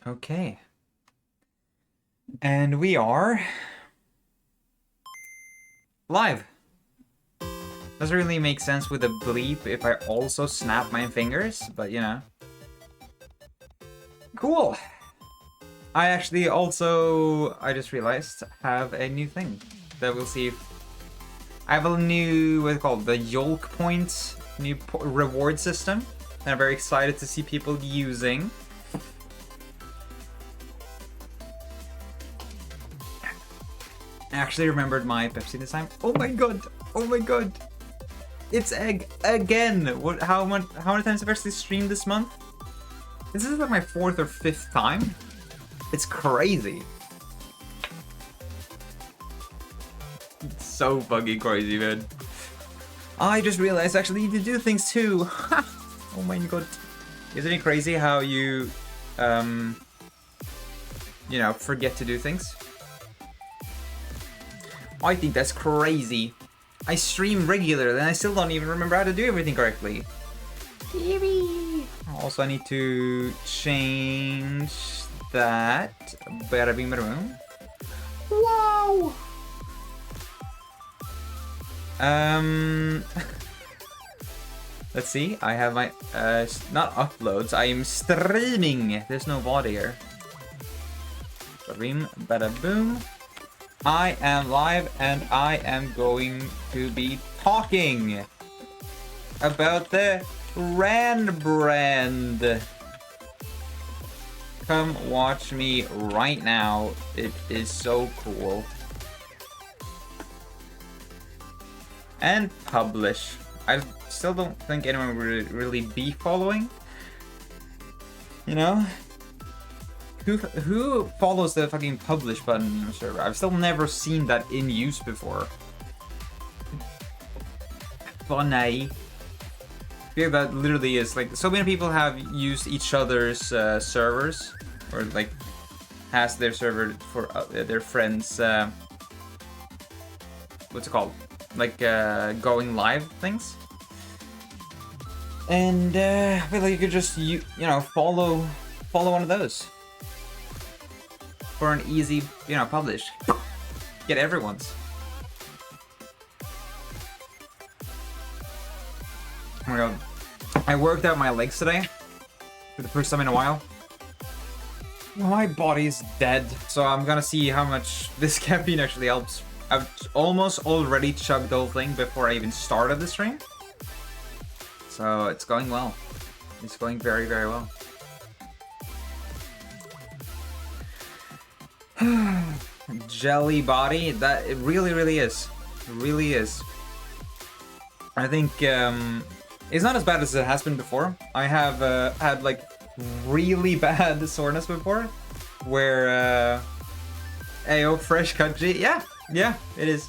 Okay. And we are live. Doesn't really make sense with a bleep if I also snap my fingers, but you know. Cool. I actually also, I just realized, have a new thing that we'll see. I have a new, what's it called, the Yolk Points, new reward system that I'm very excited to see people using. I actually remembered my Pepsi this time. Oh my god! Oh my god! It's egg again! What? How many times have I actually streamed this month? This is like my 4th or 5th time. It's crazy. It's so fucking crazy, man. I just realized actually you can do things too. Oh my god. Isn't it crazy how you, you know, forget to do things? I think that's crazy. I stream regularly and I still don't even remember how to do everything correctly. Also, I need to change that. Bada bing bada boom. Wow! Let's see. I have my, not uploads. I am streaming. There's no VOD here. Bada bing bada boom. I am live and I am going to be talking about the Rebrand. Come watch me right now. It is so cool. And publish. I still don't think anyone would really be following. You know? Who follows the fucking publish button on the server? I've still never seen that in use before. Funny. I feel that literally is like so many people have used each other's servers, or like has their server for their friends. What's it called? Like going live things. And I feel like you could just you know follow one of those. For an easy, you know, publish. Get everyone's. Oh my god. I worked out my legs today. For the first time in a while. My body's dead. So I'm gonna see how much this caffeine actually helps. I've almost already chugged the whole thing before I even started the stream. So it's going well. It's going very, very well. Jelly body, that it really is. It really is. I think it's not as bad as it has been before. I have had like really bad soreness before, where Ayo fresh cut G. Yeah, it is.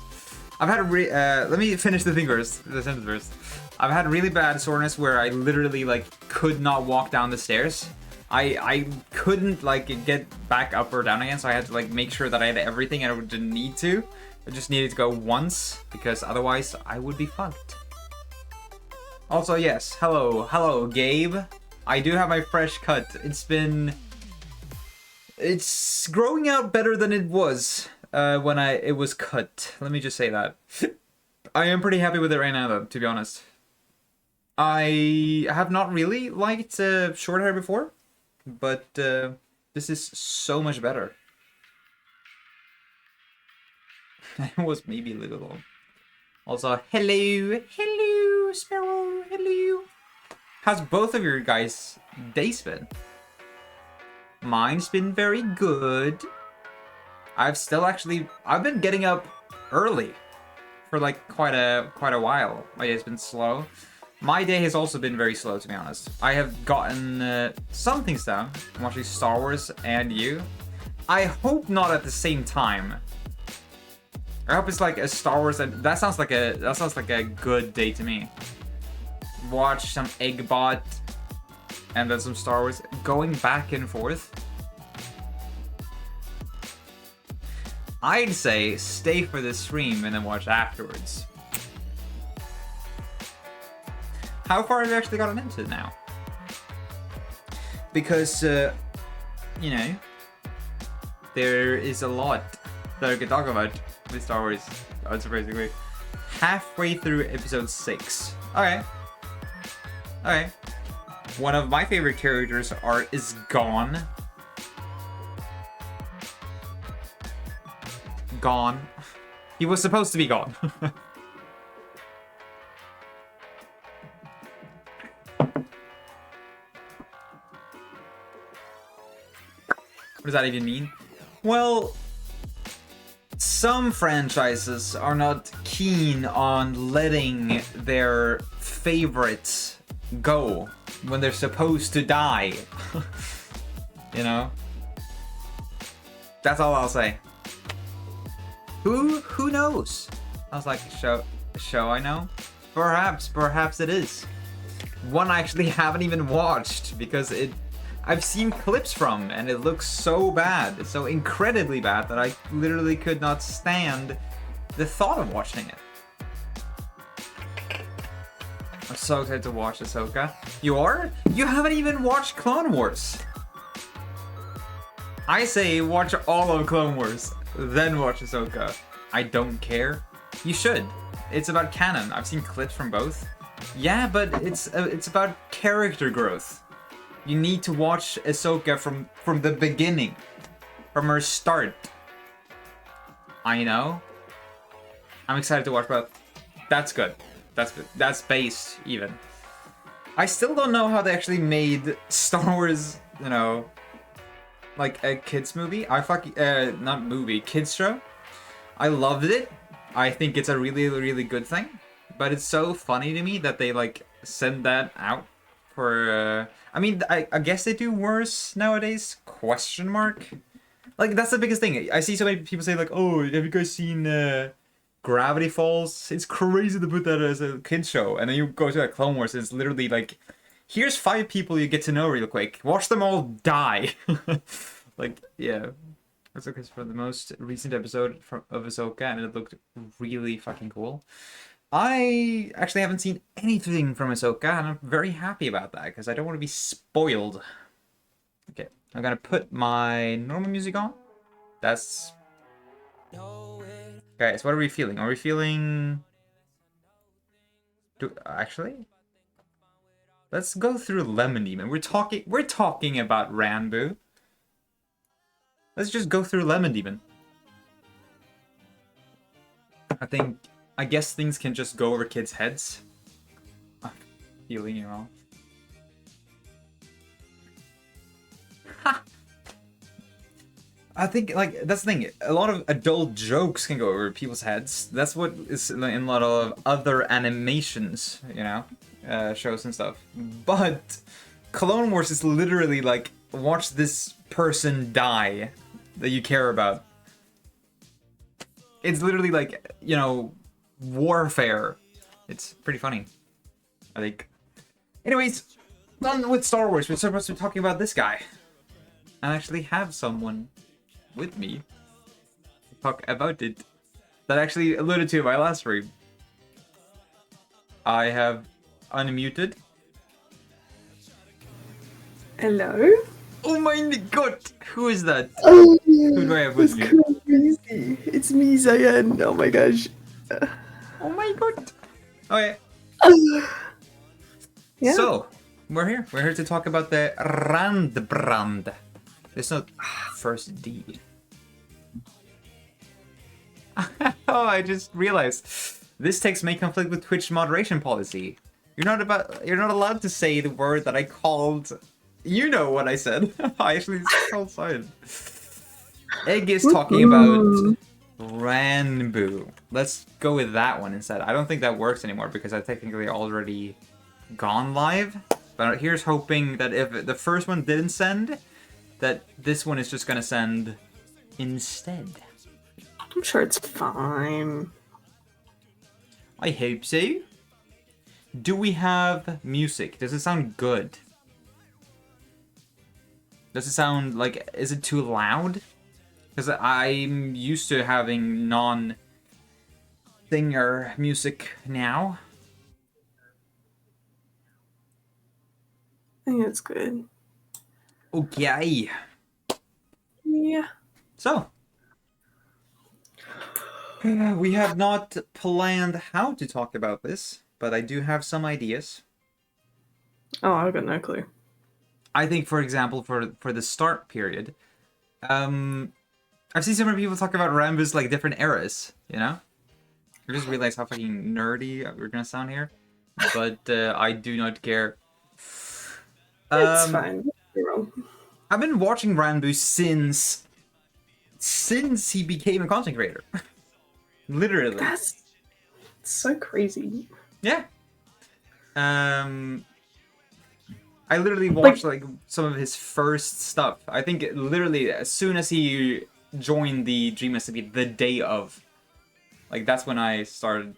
I've had let me finish the thing first. The sentence first. I've had really bad soreness where I literally like could not walk down the stairs. I couldn't like get back up or down again, so I had to like make sure that I had everything and I didn't need to. I just needed to go once because otherwise I would be fucked. Also, yes, hello, Gabe. I do have my fresh cut. It's growing out better than it was when it was cut. Let me just say that. I am pretty happy with it right now, though, to be honest. I have not really liked short hair before. But this is so much better. It was maybe a little long. Also, hello, Sparrow, hello. How's both of your guys' days been? Mine's been very good. I've been getting up early for like quite a while. My day's been slow. My day has also been very slow, to be honest. I have gotten some things done. I'm watching Star Wars and you. I hope not at the same time. I hope it's like a Star Wars, and that sounds like a good day to me. Watch some Eggbot and then some Star Wars, going back and forth. I'd say stay for the stream and then watch afterwards. How far have you actually gotten into it now? Because you know, there is a lot that I could talk about with Star Wars, unsurprisingly. Halfway through episode 6. Okay. Okay. One of my favorite characters is gone. Gone. He was supposed to be gone. What does that even mean? Well, some franchises are not keen on letting their favorites go when they're supposed to die. You know? That's all I'll say. Who knows? I was like, show I know? Perhaps it is. One I actually haven't even watched because I've seen clips from and it looks so bad. It's so incredibly bad that I literally could not stand the thought of watching it. I'm so excited to watch Ahsoka. You are? You haven't even watched Clone Wars. I say watch all of Clone Wars, then watch Ahsoka. I don't care. You should. It's about canon. I've seen clips from both. Yeah, but it's about character growth. You need to watch Ahsoka from the beginning, from her start. I know. I'm excited to watch both. That's good. That's based even. I still don't know how they actually made Star Wars, you know, like a kids movie. Not movie, kids show. I loved it. I think it's a really, really good thing. But it's so funny to me that they like send that out for. I mean, I guess they do worse nowadays? Question mark. Like that's the biggest thing. I see so many people say like, "Oh, have you guys seen Gravity Falls?" It's crazy to put that as a kids show, and then you go to like Clone Wars, and it's literally like, here's 5 people you get to know real quick. Watch them all die. Like, yeah. Ahsoka's for the most recent episode of Ahsoka, and it looked really fucking cool. I actually haven't seen anything from Ahsoka, and I'm very happy about that, because I don't want to be spoiled. Okay, I'm gonna put my normal music on. That's... Okay, so what are we feeling? Are we feeling... Actually? Let's go through Lemon Demon. We're talking about Ranboo. Let's just go through Lemon Demon. I guess things can just go over kids' heads. I'm feeling you all. I think, like, that's the thing. A lot of adult jokes can go over people's heads. That's what is in a lot of other animations, you know, shows and stuff. But Clone Wars is literally like, watch this person die that you care about. It's literally like, you know, warfare. It's pretty funny, I think. Anyways, done with Star Wars. We're supposed to be talking about this guy. I actually have someone with me to talk about it that I actually alluded to in my last stream. I have unmuted. Hello? Oh my god! Who is that? Oh, Who do I have with me? crazy. It's me, Zayan. Oh my gosh. Oh my god! Okay. Yeah. So, we're here. We're here to talk about the Rebrand. There's no first D. Oh, I just realized this text may conflict with Twitch moderation policy. You're not allowed to say the word that I called. You know what I said. I actually called sign. Egg is talking about Ranboo. Let's go with that one instead. I don't think that works anymore because I technically already gone live. But here's hoping that if the first one didn't send, that this one is just gonna send instead. I'm sure it's fine. I hope so. Do we have music? Does it sound good? Does it sound like, is it too loud? Because I'm used to having non-singer music now. I think it's good. Okay. Yeah. So, we have not planned how to talk about this, but I do have some ideas. Oh, I've got no clue. I think, for example, for the start period, um, I've seen so many people talk about Ranboo's like different eras. You know, I just realized how fucking nerdy we're gonna sound here, but I do not care. It's Um, fine. You're wrong. I've been watching Ranboo since he became a content creator. Literally. That's so crazy. Yeah. Um, I literally watched Like, like some of his first stuff. I think literally as soon as he joined the Dream SMP, the day of, like that's when I started.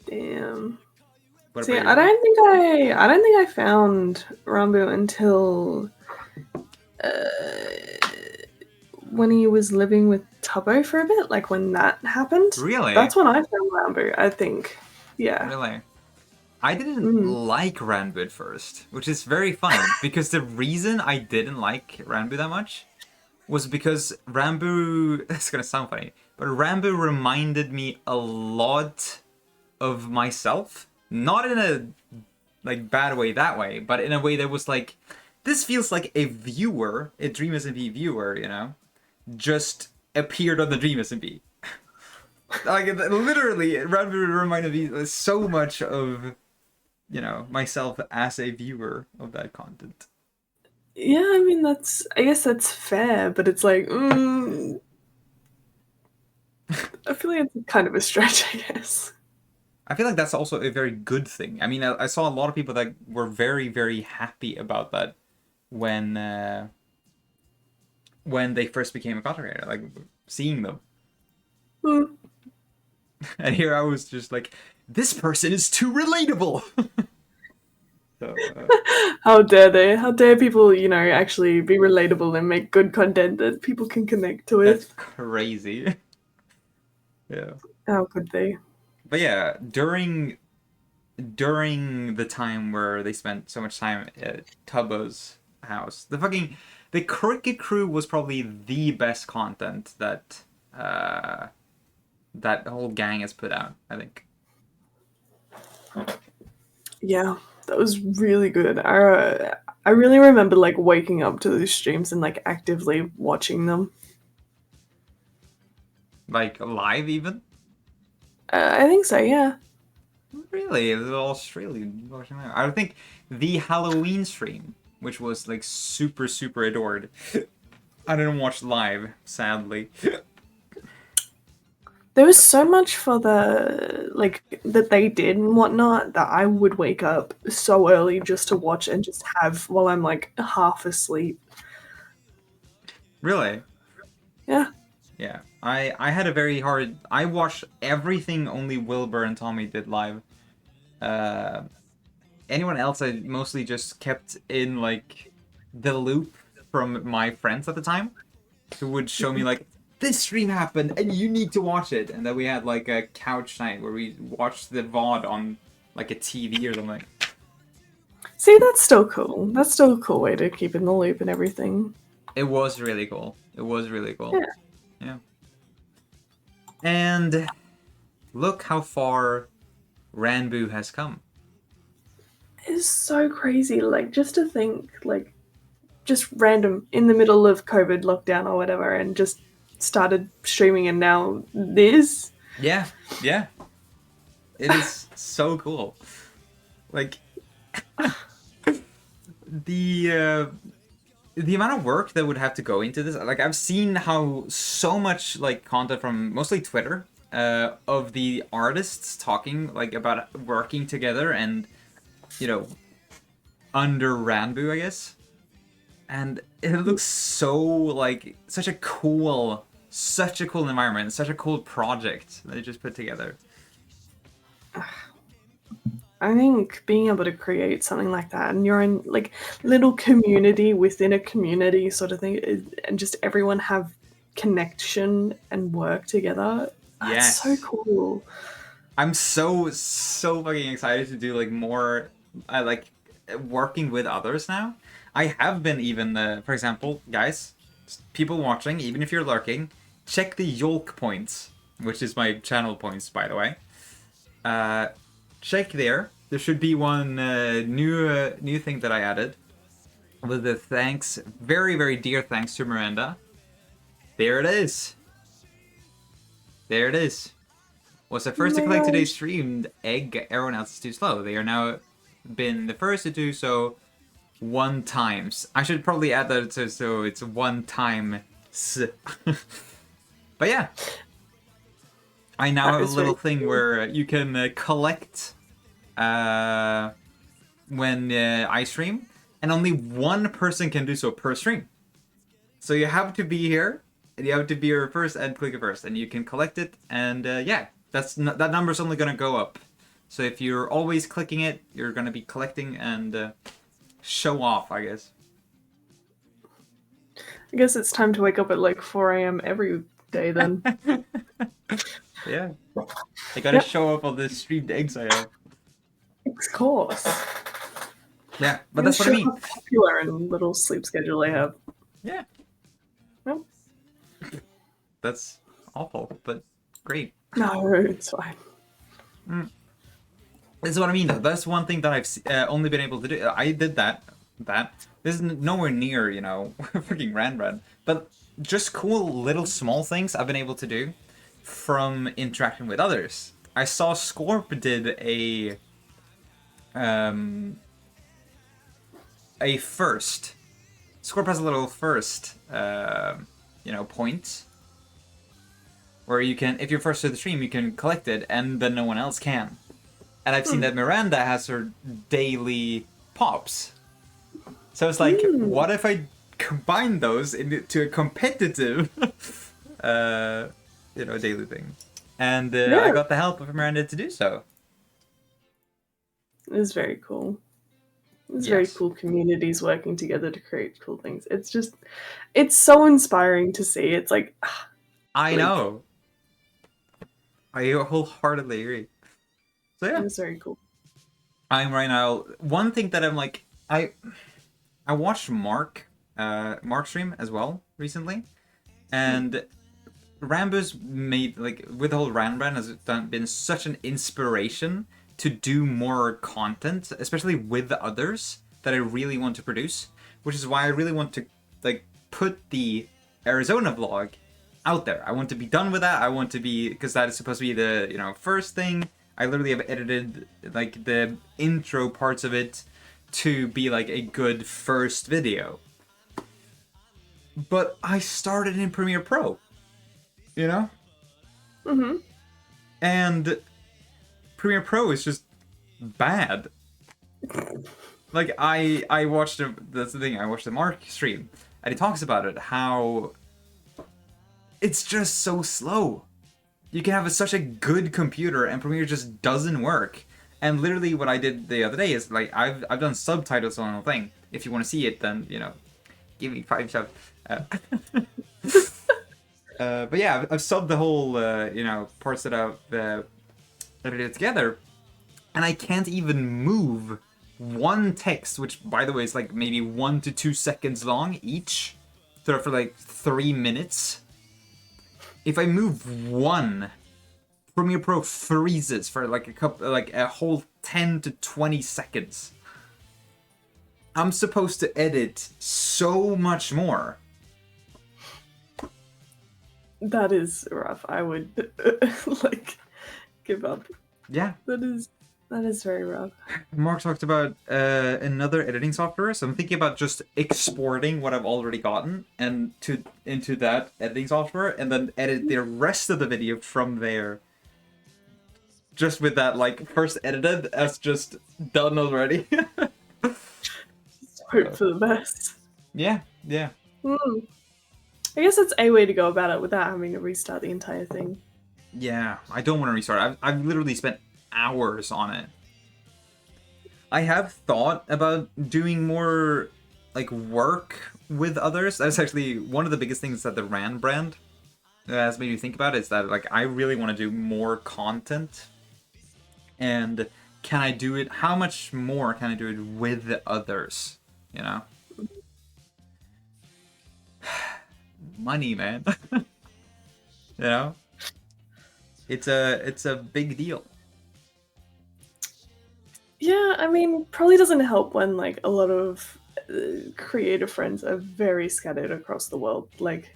damn. What See, about I yourself? don't think I found Ranboo until when he was living with Tubbo for a bit. Like when that happened, Really? that's when I found Ranboo. I think. Yeah. Really? I didn't Mm. like Ranboo at first, which is very funny because the reason I didn't like Ranboo that much was because Ranboo. It's gonna sound funny, but Ranboo reminded me a lot of myself. Not in a like bad way that way, but in a way that was like, this feels like a viewer, a Dream SMP viewer, you know, just appeared on the Dream SMP. Like literally, it reminded me so much of, you know, myself as a viewer of that content. Yeah, I mean I guess that's fair, but it's like, I feel like it's kind of a stretch, I guess. I feel like that's also a very good thing. I mean, I saw a lot of people that were very, very happy about that when when they first became a content creator, like seeing them. Mm. And here I was just like, this person is too relatable. So, How dare they? How dare people, actually be relatable and make good content that people can connect to that's with? crazy. Yeah. How could they? But yeah, during the time where they spent so much time at Tubbo's house, the Cricket Crew was probably the best content that that whole gang has put out, I think. Yeah, that was really good. I really remember like waking up to those streams and like actively watching them. Like live even. I think so. Yeah. Really, it was Australian watching that. I think the Halloween stream, which was like super super adored. I didn't watch live, sadly. There was so much for the like that they did and whatnot that I would wake up so early just to watch and just have while I'm like half asleep. Really? Yeah. Yeah. I had a very hard. I watched everything only Wilbur and Tommy did live. Uh, Anyone else, I mostly just kept in like the loop from my friends at the time, who would show me like, this stream happened and you need to watch it, and then we had like a couch night where we watched the VOD on like a TV or something. See, that's still cool. That's still a cool way to keep in the loop and everything. It was really cool. It was really cool. Yeah. Yeah. And look how far Ranboo has come. It's so crazy. Like just to think, like just random in the middle of COVID lockdown or whatever, and just started streaming, and now this. Yeah, yeah. It is so cool. Like the the amount of work that would have to go into this. Like I've seen how so much like content from mostly Twitter of the artists talking like about working together and, you know, under Ranboo, I guess. And it looks so like such a cool environment, such a cool project that they just put together. I think being able to create something like that and your own like little community within a community sort of thing, and just everyone have connection and work together. That's so Yes. cool. I'm so fucking excited to do like more like working with others now. I have been even for example, guys, people watching, even if you're lurking, check the yolk points, which is my channel points, by the way. Check there. There should be one new thing that I added with the thanks, very, very dear thanks to Miranda. There it is. There it is. Was the first to collect today's streamed egg. Everyone else is too slow. They are now been the first to do so 1 times. I should probably add that so it's 1 time. But yeah. I now have a little thing where you can collect when I stream, and only 1 person can do so per stream. So you have to be here, and you have to be here first and click it first, and you can collect it, and yeah, that number's only gonna go up. So if you're always clicking it, you're gonna be collecting and show off, I guess. I guess it's time to wake up at like 4 a.m. every day then. Yeah. I gotta show up on the streamed eggs I have. Of course. Yeah, but that's what I mean. How popular and little sleep schedule I have. Yeah. Nope. That's awful, but great. No, it's fine. This is what I mean, though. That's one thing that I've only been able to do. I did that. This is nowhere near, you know, freaking Ranboo. But just cool little small things I've been able to do from interacting with others. I saw Scorp did a first. Scorp has a little first, you know, point where you can, if you're first to the stream, you can collect it, and then no one else can. And I've seen that Miranda has her daily pops. So it's like, what if I combine those into a competitive, you know, daily thing? And I got the help of Miranda to do so. It's very cool. It's very cool communities working together to create cool things. It's just, it's so inspiring to see. It's like, I know. I wholeheartedly agree. So yeah, it's very cool. I'm right now. One thing that I'm like, I watched Mark stream as well recently, and Ranboo's made, like, with the whole Rebrand has been such an inspiration to do more content, especially with others, that I really want to produce, which is why I really want to, like, put the Arizona vlog out there. I want to be done with that. I want to be, because that is supposed to be the, you know, first thing. I literally have edited, like, the intro parts of it to be, like, a good first video. But I started in Premiere Pro, you know? Mm-hmm. And Premiere Pro is just bad. Like, I watched, that's the thing, I watched the Mark stream, and he talks about it, how it's just so slow. You can have such a good computer, and Premiere just doesn't work. And literally what I did the other day is, like, I've done subtitles on the thing. If you want to see it, then, you know, give me 5 stars. But yeah, I've subbed the whole, you know, parts that I've edited together, and I can't even move one text, which, by the way, is like maybe 1 to 2 seconds long each, for like 3 minutes. If I move one, Premiere Pro freezes for like a whole 10 to 20 seconds. I'm supposed to edit so much more. That is rough. I would like give up. Yeah. That is very rough. Mark talked about another editing software, so I'm thinking about just exporting what I've already gotten and into that editing software, and then edit the rest of the video from there. Just with that, like, first edited as just done already. Just hope for the best. Yeah. I guess it's a way to go about it without having to restart the entire thing. Yeah, I don't want to restart. I've literally spent hours on it. I have thought about doing more, like, work with others. That's actually one of the biggest things that the Ranboo has made me think about, is that, like, I really want to do more content. And can I do it? How much more can I do it with others? You know? money, man. You know, it's a big deal. Yeah, I mean, probably doesn't help when like a lot of creator friends are very scattered across the world. Like,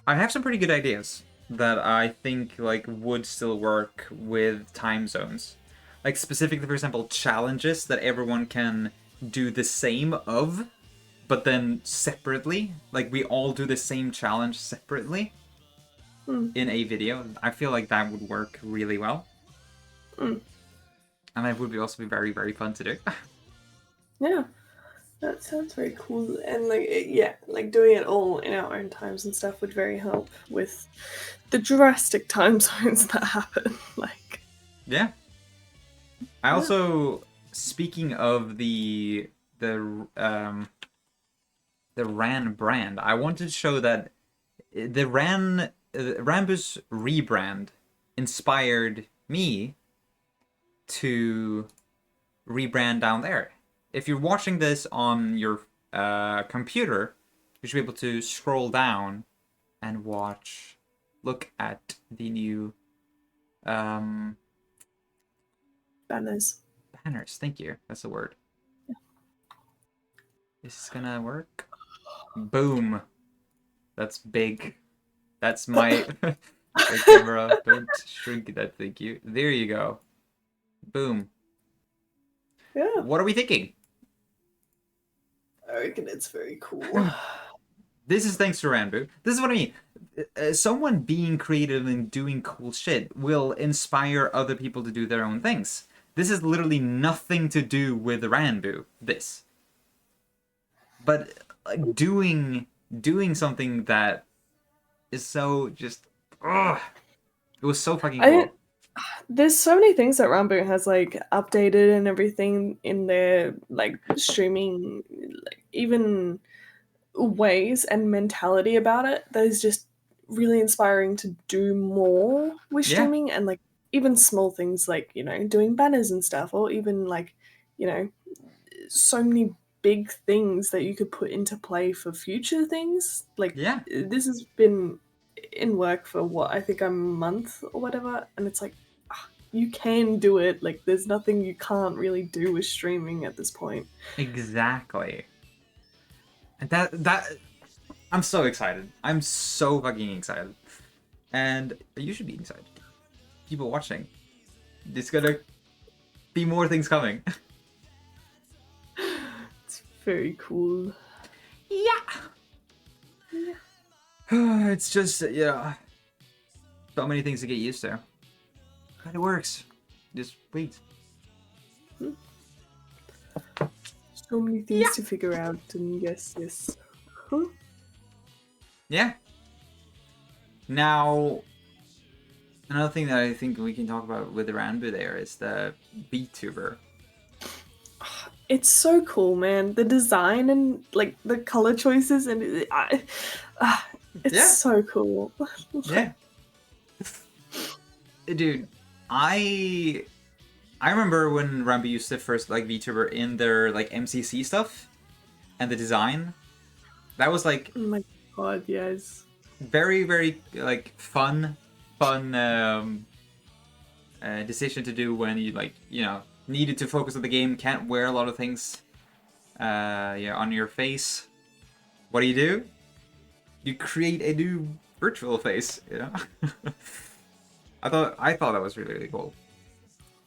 I have some pretty good ideas that I think like would still work with time zones. Like specifically, for example, challenges that everyone can do the same of, but then separately. Like we all do the same challenge separately in a video. I feel like that would work really well. And that would also be very, very fun to do. yeah, that sounds very cool. And like, yeah, like doing it all in our own times and stuff would very help with the drastic time zones that happen. Like, Yeah. I also, speaking of the Ran brand, I wanted to show that the Ranboo's Rebrand inspired me to rebrand down there. If you're watching this on your computer, you should be able to scroll down and look at the new banners. Banners, thank you. That's the word. Yeah. This is gonna work. Boom. That's big. That's my the camera. Don't shrink that, thank you. There you go. Boom. Yeah. What are we thinking? I reckon it's very cool. This is thanks to Ranboo. This is what I mean. Someone being creative and doing cool shit will inspire other people to do their own things. This is literally nothing to do with Ranboo. But like, doing something that is so just. Ugh, it was so fucking cool. There's so many things that Ranboo has like updated and everything in their like streaming, like even ways and mentality about it that is just really inspiring to do more with streaming. And like even small things like, you know, doing banners and stuff, or even like, you know, so many big things that you could put into play for future things. Like, this has been in work for what, I think a month or whatever, and it's like, you can do it. Like, there's nothing you can't really do with streaming at this point. Exactly. And that I'm so excited. I'm so fucking excited. And you should be excited. People watching. There's gonna be more things coming. It's very cool. Yeah. It's just, so many things to get used to. But it works. Just wait. So many things to figure out, and yes. Huh? Yeah. Now, another thing that I think we can talk about with the Ranboo there is the VTuber. It's so cool, man. The design and like the color choices, and it's so cool. Yeah. Dude, I remember when Ranboo used the first like VTuber in their like MCC stuff and the design. That was like, oh my god, yes. Very, very like fun decision to do when you like, needed to focus on the game, can't wear a lot of things on your face. What do? You create a new virtual face, I thought that was really, really cool.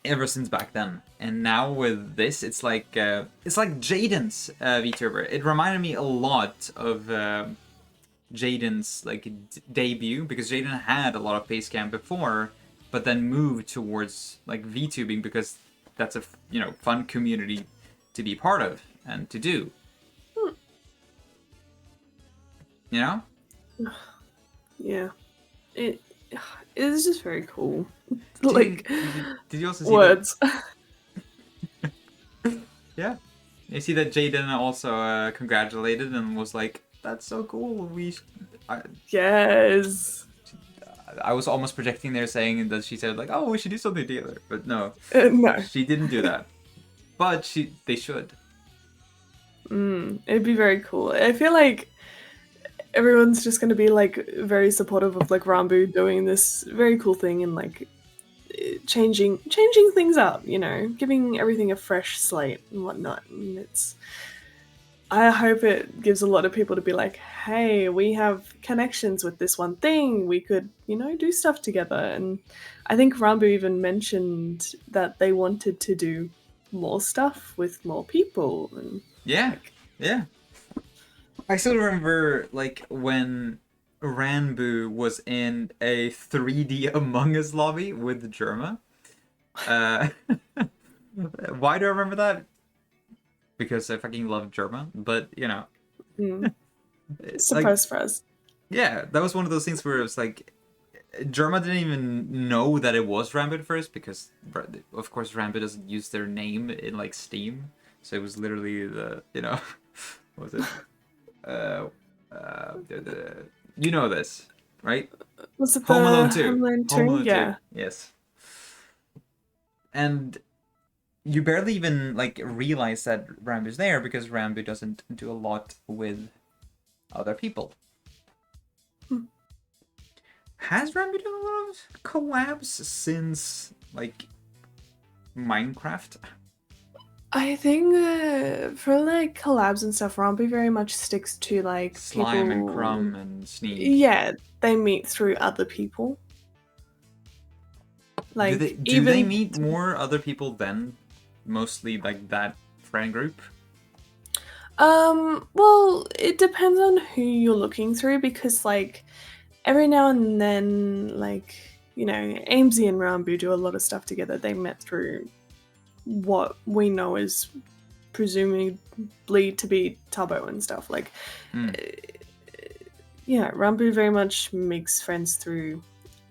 Ever since back then, and now with this, it's like Jaden's VTuber. It reminded me a lot of Jaden's like debut, because Jaden had a lot of face cam before, but then moved towards like VTubing because that's a fun community to be part of and to do. Yeah. It is just very cool. Did you also see words? Yeah. You see that Jaden also congratulated and was like, "That's so cool. Yes. I was almost projecting there, saying that she said like, "Oh, we should do something together," but no, no, she didn't do that. But they should. It'd be very cool. I feel like everyone's just going to be like very supportive of like Ranboo doing this very cool thing and like changing things up, you know, giving everything a fresh slate and whatnot. And I hope it gives a lot of people to be like, hey, we have connections with this one thing. We could, you know, do stuff together. And I think Ranboo even mentioned that they wanted to do more stuff with more people. And Yeah, yeah. I still remember like when Ranboo was in a 3D Among Us lobby with Germa. Uh, why do I remember that? Because I fucking love Germa, but you know, like, surprise, surprise. yeah, that was one of those things where it was like, Germa didn't even know that it was Ranboo at first because, of course, Ranboo doesn't use their name in like Steam, so it was literally the, you know, what was it? You know this, right? Was it Home Alone the 2. Homeland Home 2? Alone 2. Yeah. Yes. And you barely even like realize that Ranboo's there because Ranboo doesn't do a lot with other people. Has Ranboo done a lot of collabs since like Minecraft? I think for like collabs and stuff, Ranboo very much sticks to like Slime people. and Crumb and Sneak. Yeah, they meet through other people. Like do they meet more other people than mostly like that friend group? Well, it depends on who you're looking through because like every now and then, like, you know, Amesy and Ranboo do a lot of stuff together. They met through what we know is presumably to be Tubbo and stuff. Like, yeah, Ranboo very much makes friends through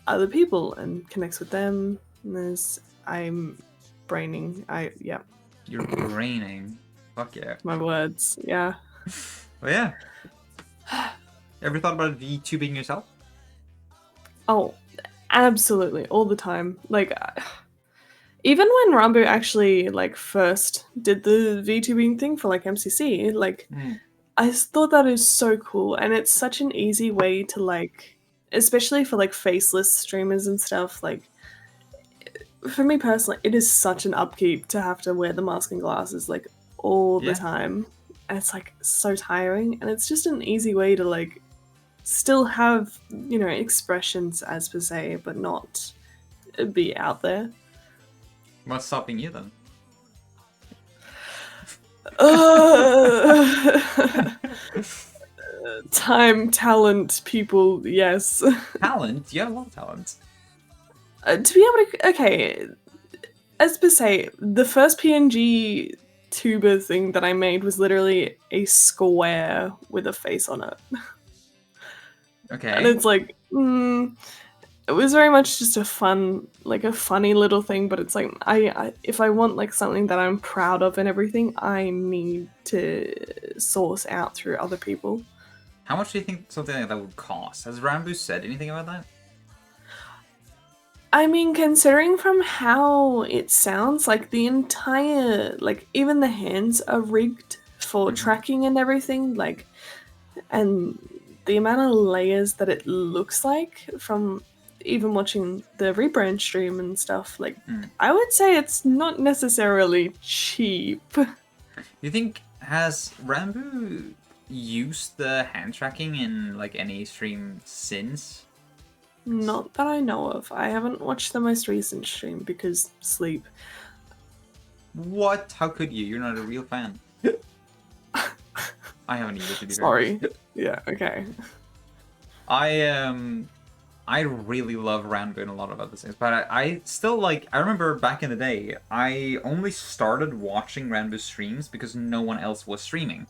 other people and connects with them. And there's, I'm braining. Yeah. You're braining. Fuck yeah. My words, yeah. Oh yeah. Ever thought about VTubing yourself? Oh, absolutely, all the time. Like, even when Ranboo actually like first did the VTubing thing for like MCC, like I thought that is so cool, and it's such an easy way to like, especially for like faceless streamers and stuff. Like, for me personally, it is such an upkeep to have to wear the mask and glasses like all the time, and it's like so tiring. And it's just an easy way to like still have, you know, expressions as per se, but not be out there. What's stopping you then? Time, talent, people, yes. Talent? You have a lot of talent. To be able to, okay, as per se, the first PNG tuber thing that I made was literally a square with a face on it. Okay. And it's like, it was very much just a fun, like a funny little thing, but it's like, I if I want like something that I'm proud of and everything, I need to source out through other people. How much do you think something like that would cost? Has Ranboo said anything about that? I mean, considering from how it sounds, like the entire, like even the hands are rigged for tracking and everything, like, and the amount of layers that it looks like from even watching the Rebrand stream and stuff, like, I would say it's not necessarily cheap. You think, has Ranboo used the hand tracking in like any stream since? Not that I know of. I haven't watched the most recent stream because sleep. What? How could you? You're not a real fan. I haven't either, to be fair. Sorry. Yeah, okay. I really love Ranboo and a lot of other things, but I still like, I remember back in the day, I only started watching Ranboo streams because no one else was streaming.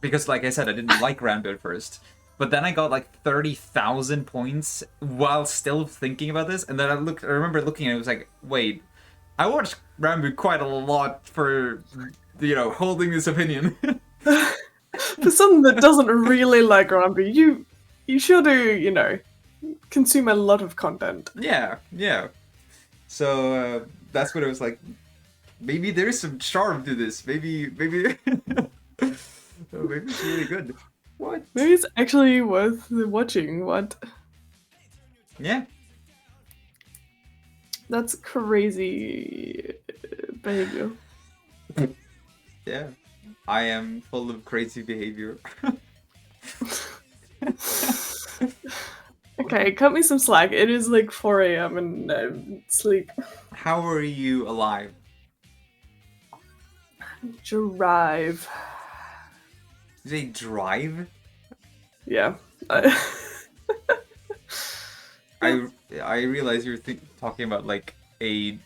Because like I said, I didn't like Ranboo at first. But then I got like 30,000 points while still thinking about this, and then I remember looking at it, was like, wait, I watched Ranboo quite a lot for, you know, holding this opinion. For someone that doesn't really like Ranboo, you sure do, you know, consume a lot of content. Yeah. So that's what I was like, maybe there's some charm to this. Maybe maybe it's really good. What? Maybe it's actually worth watching. What? Yeah. That's crazy behavior. Yeah. I am full of crazy behavior. Okay, cut me some slack. It is like 4 a.m. and sleep. How are you alive? Drive. Did they drive? Yeah. I realize you're talking about like a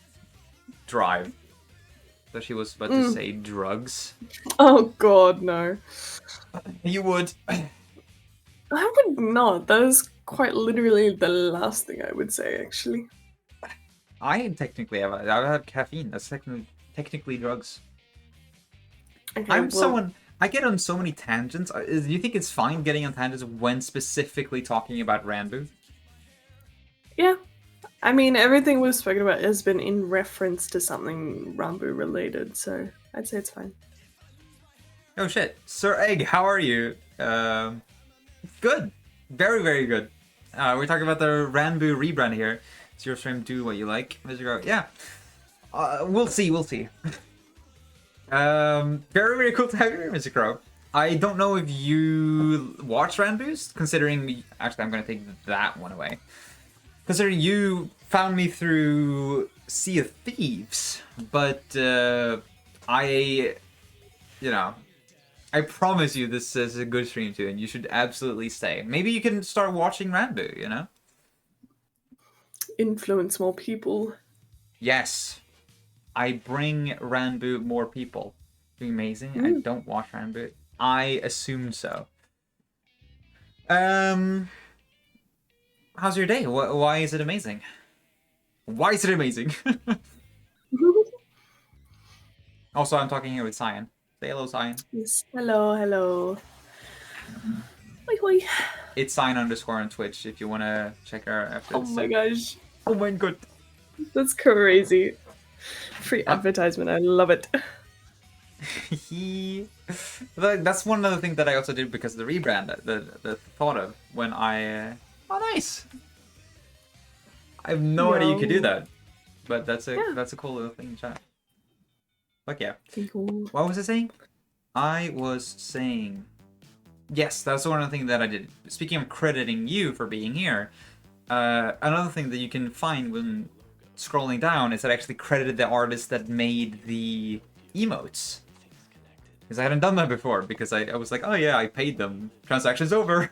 drive. So she was about to say drugs. Oh god, no. You would. I would not. That is quite literally the last thing I would say, actually. I technically have. I've had caffeine. That's technically drugs. Okay, I'm well, someone. I get on so many tangents. Do you think it's fine getting on tangents when specifically talking about Ranboo? yeah. I mean, everything we've spoken about has been in reference to something Ranboo related, so I'd say it's fine. Oh shit, Sir Egg, how are you? Good, very very good. We're talking about the Ranboo rebrand here. It's your stream. Do what you like, Mr. Crow. Yeah, we'll see. We'll see. Very very cool to have you here, Mr. Crow. I don't know if you watch Ranboo's, considering actually I'm gonna take that one away. Considering you found me through Sea of Thieves, but I promise you this is a good stream too, and you should absolutely stay. Maybe you can start watching Ranboo, you know? Influence more people. Yes. I bring Ranboo more people. Be amazing. I don't watch Ranboo. I assumed so. How's your day? Why is it amazing? Why is it amazing? Also, I'm talking here with Cyan. Say hello, Cyan. Yes. Hello, hello. Hoi hoi. It's Cyan_ on Twitch if you want to check her after Oh this. my gosh. Oh my god. That's crazy. Free advertisement, I love it. That's one of the things that I also did because of the rebrand, the thought of when I... Oh, nice! I have no idea you could do that. But that's a cool little thing to chat. Fuck yeah. Cool. What was I saying? I was saying... Yes, that's one of the things that I did. Speaking of crediting you for being here, another thing that you can find when scrolling down is that I actually credited the artist that made the emotes. Because I hadn't done that before, because I was like, oh yeah, I paid them. Transaction's over.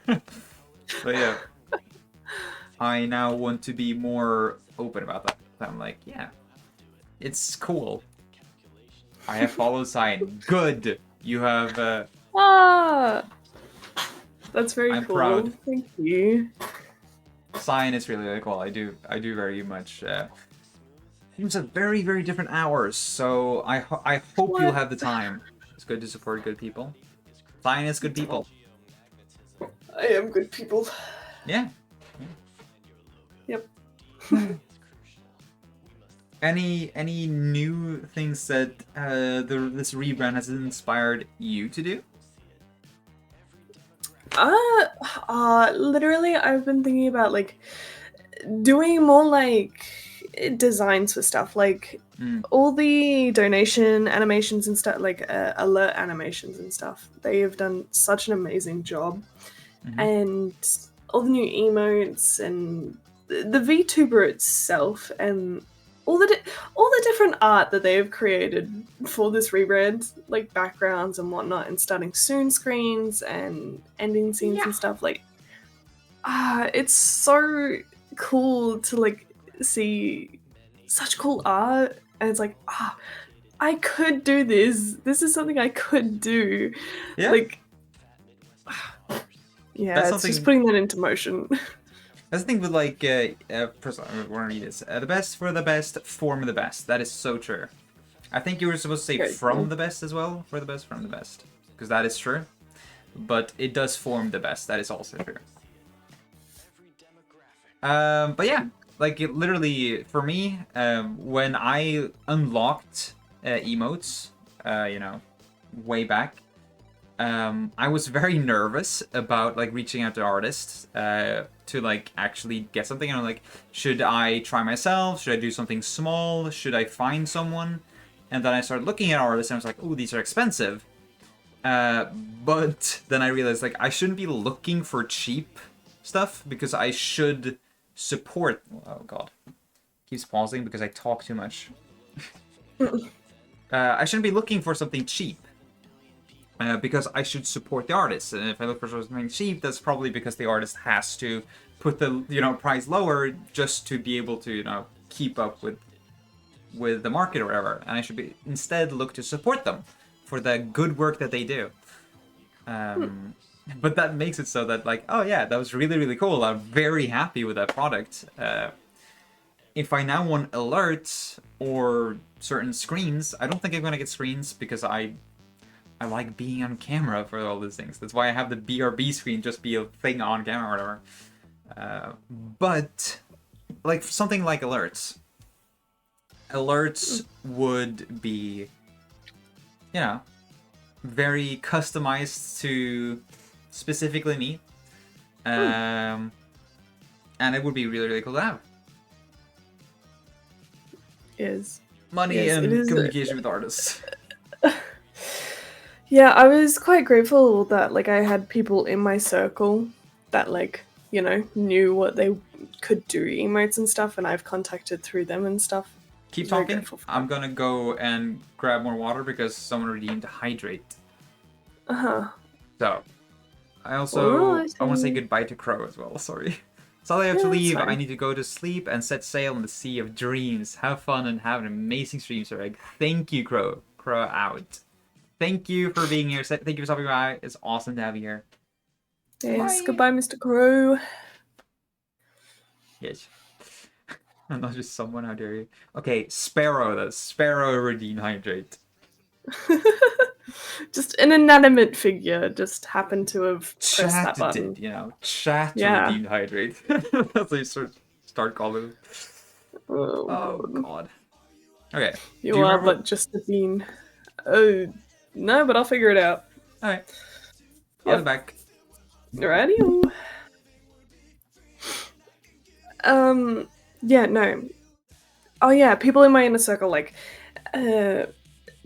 So yeah. I now want to be more open about that. I'm like, yeah, it's cool. I have followed Cyan. Good. You have... That's very I'm cool. proud. Thank you. Cyan is really, really cool. I do very much... It's at very, very different hours, so I hope you'll have the time. It's good to support good people. Cyan is good people. I am good people. Yeah. Yep. Any new things that this rebrand has inspired you to do? Literally, I've been thinking about like doing more like designs for stuff, like all the donation animations and stuff, like alert animations and stuff. They have done such an amazing job, and all the new emotes and the VTuber itself and all the different art that they have created for this rebrand, like backgrounds and whatnot, and starting soon screens and ending scenes and stuff. Like, it's so cool to like see such cool art, and it's like, I could do this. This is something I could do. Yeah. Like, yeah, it's just putting that into motion. That's the thing with like, first I want to read this. The best for the best, form the best. That is so true. I think you were supposed to say from the best as well. For the best, from the best. Because that is true. But it does form the best. That is also true. But yeah, like literally for me, when I unlocked emotes, you know, way back, I was very nervous about like reaching out to artists to like actually get something. And I'm like, should I try myself? Should I do something small? Should I find someone? And then I started looking at artists and I was like, oh, these are expensive. But then I realized like I shouldn't be looking for cheap stuff because I should support. Oh god, keeps pausing because I talk too much. I shouldn't be looking for something cheap. Because I should support the artist, and if I look for something cheap, that's probably because the artist has to put the price lower just to be able to keep up with the market or whatever. And I should be instead look to support them for the good work that they do. But that makes it so that like, oh yeah, that was really really cool. I'm very happy with that product. If I now want alerts or certain screens, I don't think I'm gonna get screens because I like being on camera for all these things. That's why I have the BRB screen just be a thing on camera or whatever. But like something like alerts. Alerts would be, very customized to specifically me. And it would be really, really cool to have. Money and communication with artists. Yeah, I was quite grateful that like I had people in my circle that like, knew what they could do emotes and stuff, and I've contacted through them and stuff. Keep talking. I'm gonna go and grab more water because someone redeemed hydrate. So, I want to say goodbye to Crow as well. Sorry. So I have to leave. I need to go to sleep and set sail on the sea of dreams. Have fun and have an amazing stream, sir. Thank you, Crow. Crow out. Thank you for being here. Thank you for stopping by. It's awesome to have you here. Yes, bye. Goodbye, Mr. Crow. Yes. I'm not just someone, how dare you. Okay, Sparrow, that's Sparrow redeem hydrate. Just an inanimate figure just happened to have pressed that button. Chat redeemed hydrate. That's what you start calling it. Oh god. Okay. You are but just a bean. Oh, no, but I'll figure it out. Alright. I'll be back. Alrighty. Yeah, no. Oh yeah, people in my inner circle, like,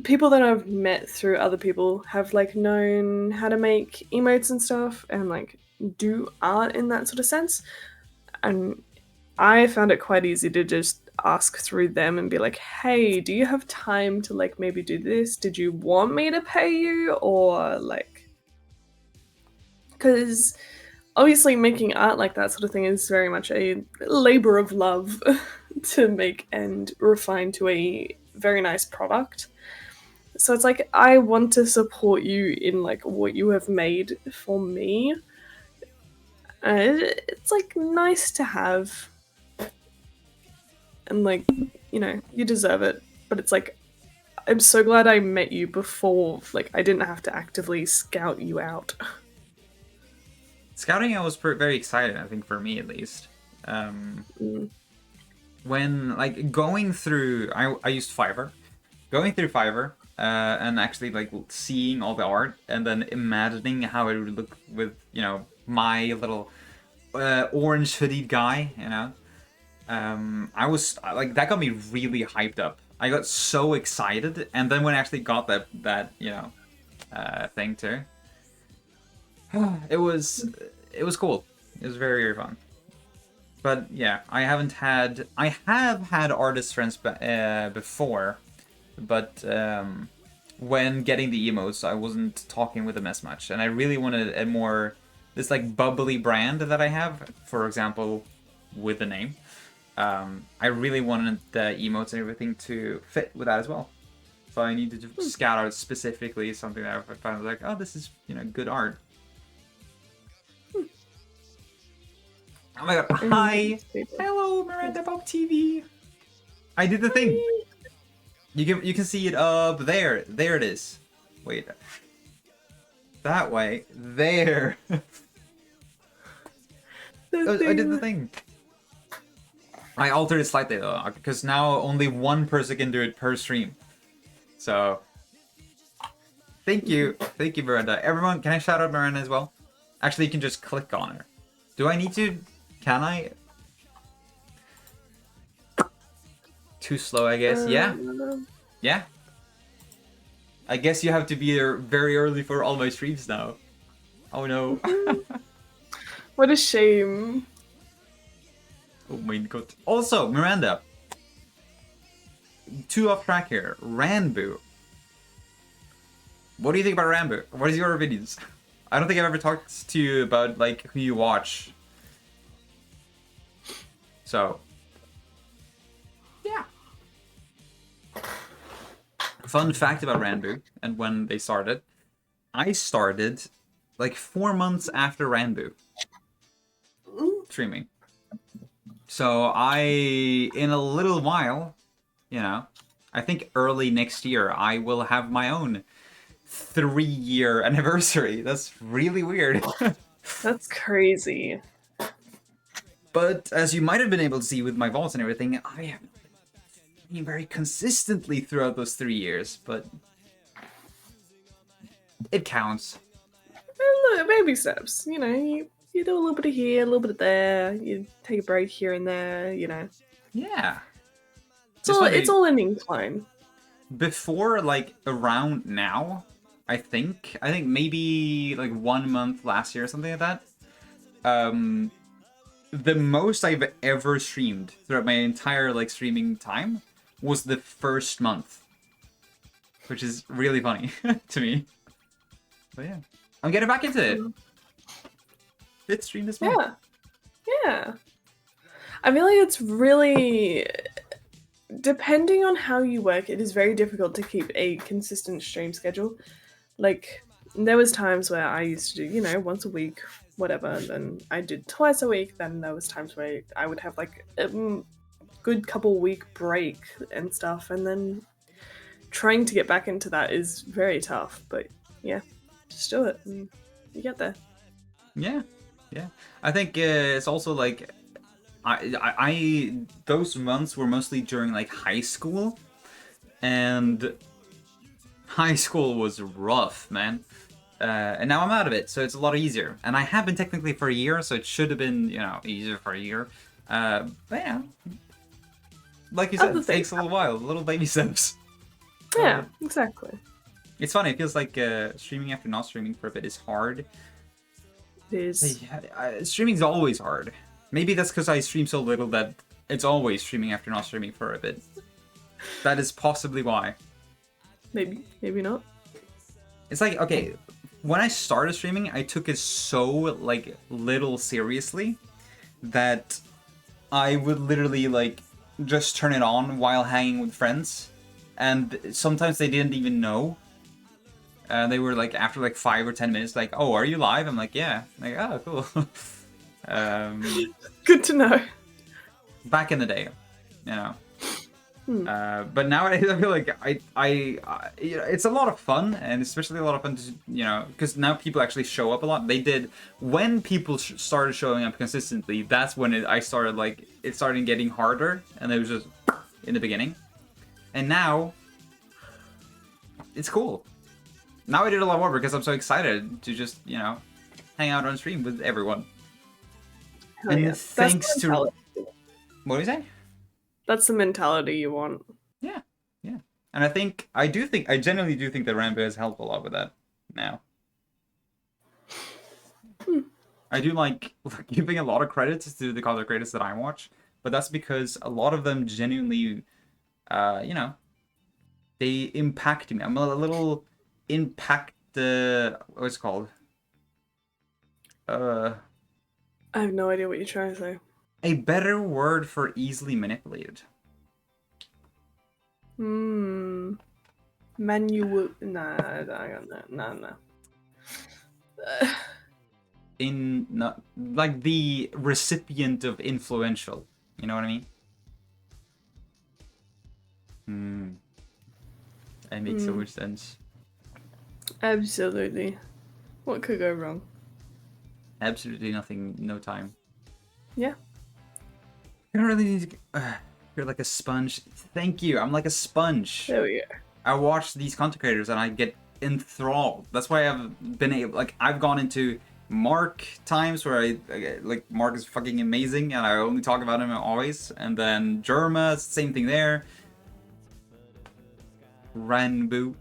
people that I've met through other people have, like, known how to make emotes and stuff, and, like, do art in that sort of sense. And I found it quite easy to just ask through them and be like, hey, do you have time to, like, maybe do this? Did you want me to pay you? Or, like... Because... obviously, making art like that sort of thing is very much a labor of love to make and refine to a very nice product. So it's like, I want to support you in like what you have made for me. It's like nice to have. And like, you deserve it. But it's like, I'm so glad I met you before, like, I didn't have to actively scout you out. Scouting, I was very excited, I think, for me at least. When, like, going through... I used Fiverr. Going through Fiverr and actually, like, seeing all the art and then imagining how it would look with, my little orange hoodied guy, I was... like, that got me really hyped up. I got so excited, and then when I actually got that thing too... It was cool. It was very, very fun. But yeah, I have had artist friends before, but when getting the emotes, I wasn't talking with them as much, and I really wanted a more this like bubbly brand that I have. For example, with the name, I really wanted the emotes and everything to fit with that as well. So I needed to scout out specifically something that I found like, oh, this is good art. Oh my god, hi! Hello, Miranda Bob TV! I did the thing! You can see it up there. There it is. Wait. That way. There! I did the thing. I altered it slightly though, because now only one person can do it per stream. So... Thank you, Miranda. Everyone, can I shout out Miranda as well? Actually, you can just click on her. Do I need to? Can I? Too slow, I guess. Yeah, yeah. I guess you have to be there very early for all my streams now. Oh no. What a shame. Oh my god. Also, Miranda. Too off track here. Ranboo. What do you think about Ranboo? What is your opinions? I don't think I've ever talked to you about like who you watch. So, yeah. Fun fact about Ranboo and when they started. I started like 4 months after Ranboo streaming. So in a little while, you know, I think early next year, I will have my own 3-year anniversary. That's really weird. That's crazy. But as you might have been able to see with my VODs and everything, I have been very consistently throughout those 3 years, but it counts. Look, baby steps. You know, you do a little bit of here, a little bit of there. You take a break here and there. You know. Yeah. It's all an incline. Before, like, around now, I think maybe, like, 1 month last year or something like that, the most I've ever streamed throughout my entire, like, streaming time was the first month. Which is really funny to me. But yeah. I'm getting back into it. Fifth stream this month. Yeah. I feel like it's really... Depending on how you work, it is very difficult to keep a consistent stream schedule. Like, there was times where I used to do, you know, once a week, whatever, then I did twice a week, then there was times where I would have, like, a good couple week break and stuff, and then trying to get back into that is very tough, but yeah, just do it, and you get there. Yeah. I think it's also, like... I those months were mostly during like high school, and high school was rough, man. And now I'm out of it, so it's a lot easier. And I have been technically for a year, so it should have been, you know, easier for a year. But yeah, like you said, it takes a little while, little baby steps. Yeah, exactly. It's funny. It feels like streaming after not streaming for a bit is hard. It is. Streaming's always hard. Maybe that's because I stream so little that it's always streaming after not streaming for a bit. That is possibly why. Maybe not. It's like, okay, when I started streaming, I took it so, like, little seriously that I would literally, like, just turn it on while hanging with friends. And sometimes they didn't even know. They were, like, after, like, 5 or 10 minutes, like, oh, are you live? I'm like, yeah. I'm like, oh, cool. Good to know. Back in the day, you know. But nowadays, I feel like you know, it's a lot of fun, and especially a lot of fun to, you know, because now people actually show up a lot. They did when people started showing up consistently. That's when it started getting harder, and it was just in the beginning. And now it's cool. Now I did a lot more because I'm so excited to just, you know, hang out on stream with everyone. Hell and yeah. thanks to... What do you say? That's the mentality you want. Yeah. And I genuinely do think that Ranboo has helped a lot with that now. I do like giving a lot of credits to the content creators that I watch, but that's because a lot of them genuinely, you know, they impact me. I'm a little impact, what's it called? I have no idea what you're trying to say. A better word for easily manipulated. Nah, I got that. Nah. Like the recipient of influential. You know what I mean? That makes so much sense. Absolutely. What could go wrong? Absolutely nothing, no time. Yeah. You don't really need to... you're like a sponge. Thank you. I'm like a sponge. There we go. I watch these content creators and I get enthralled. That's why I've been able, like, I've gone into Mark times where like, Mark is fucking amazing and I only talk about him always. And then Germa, same thing there. Ranboo.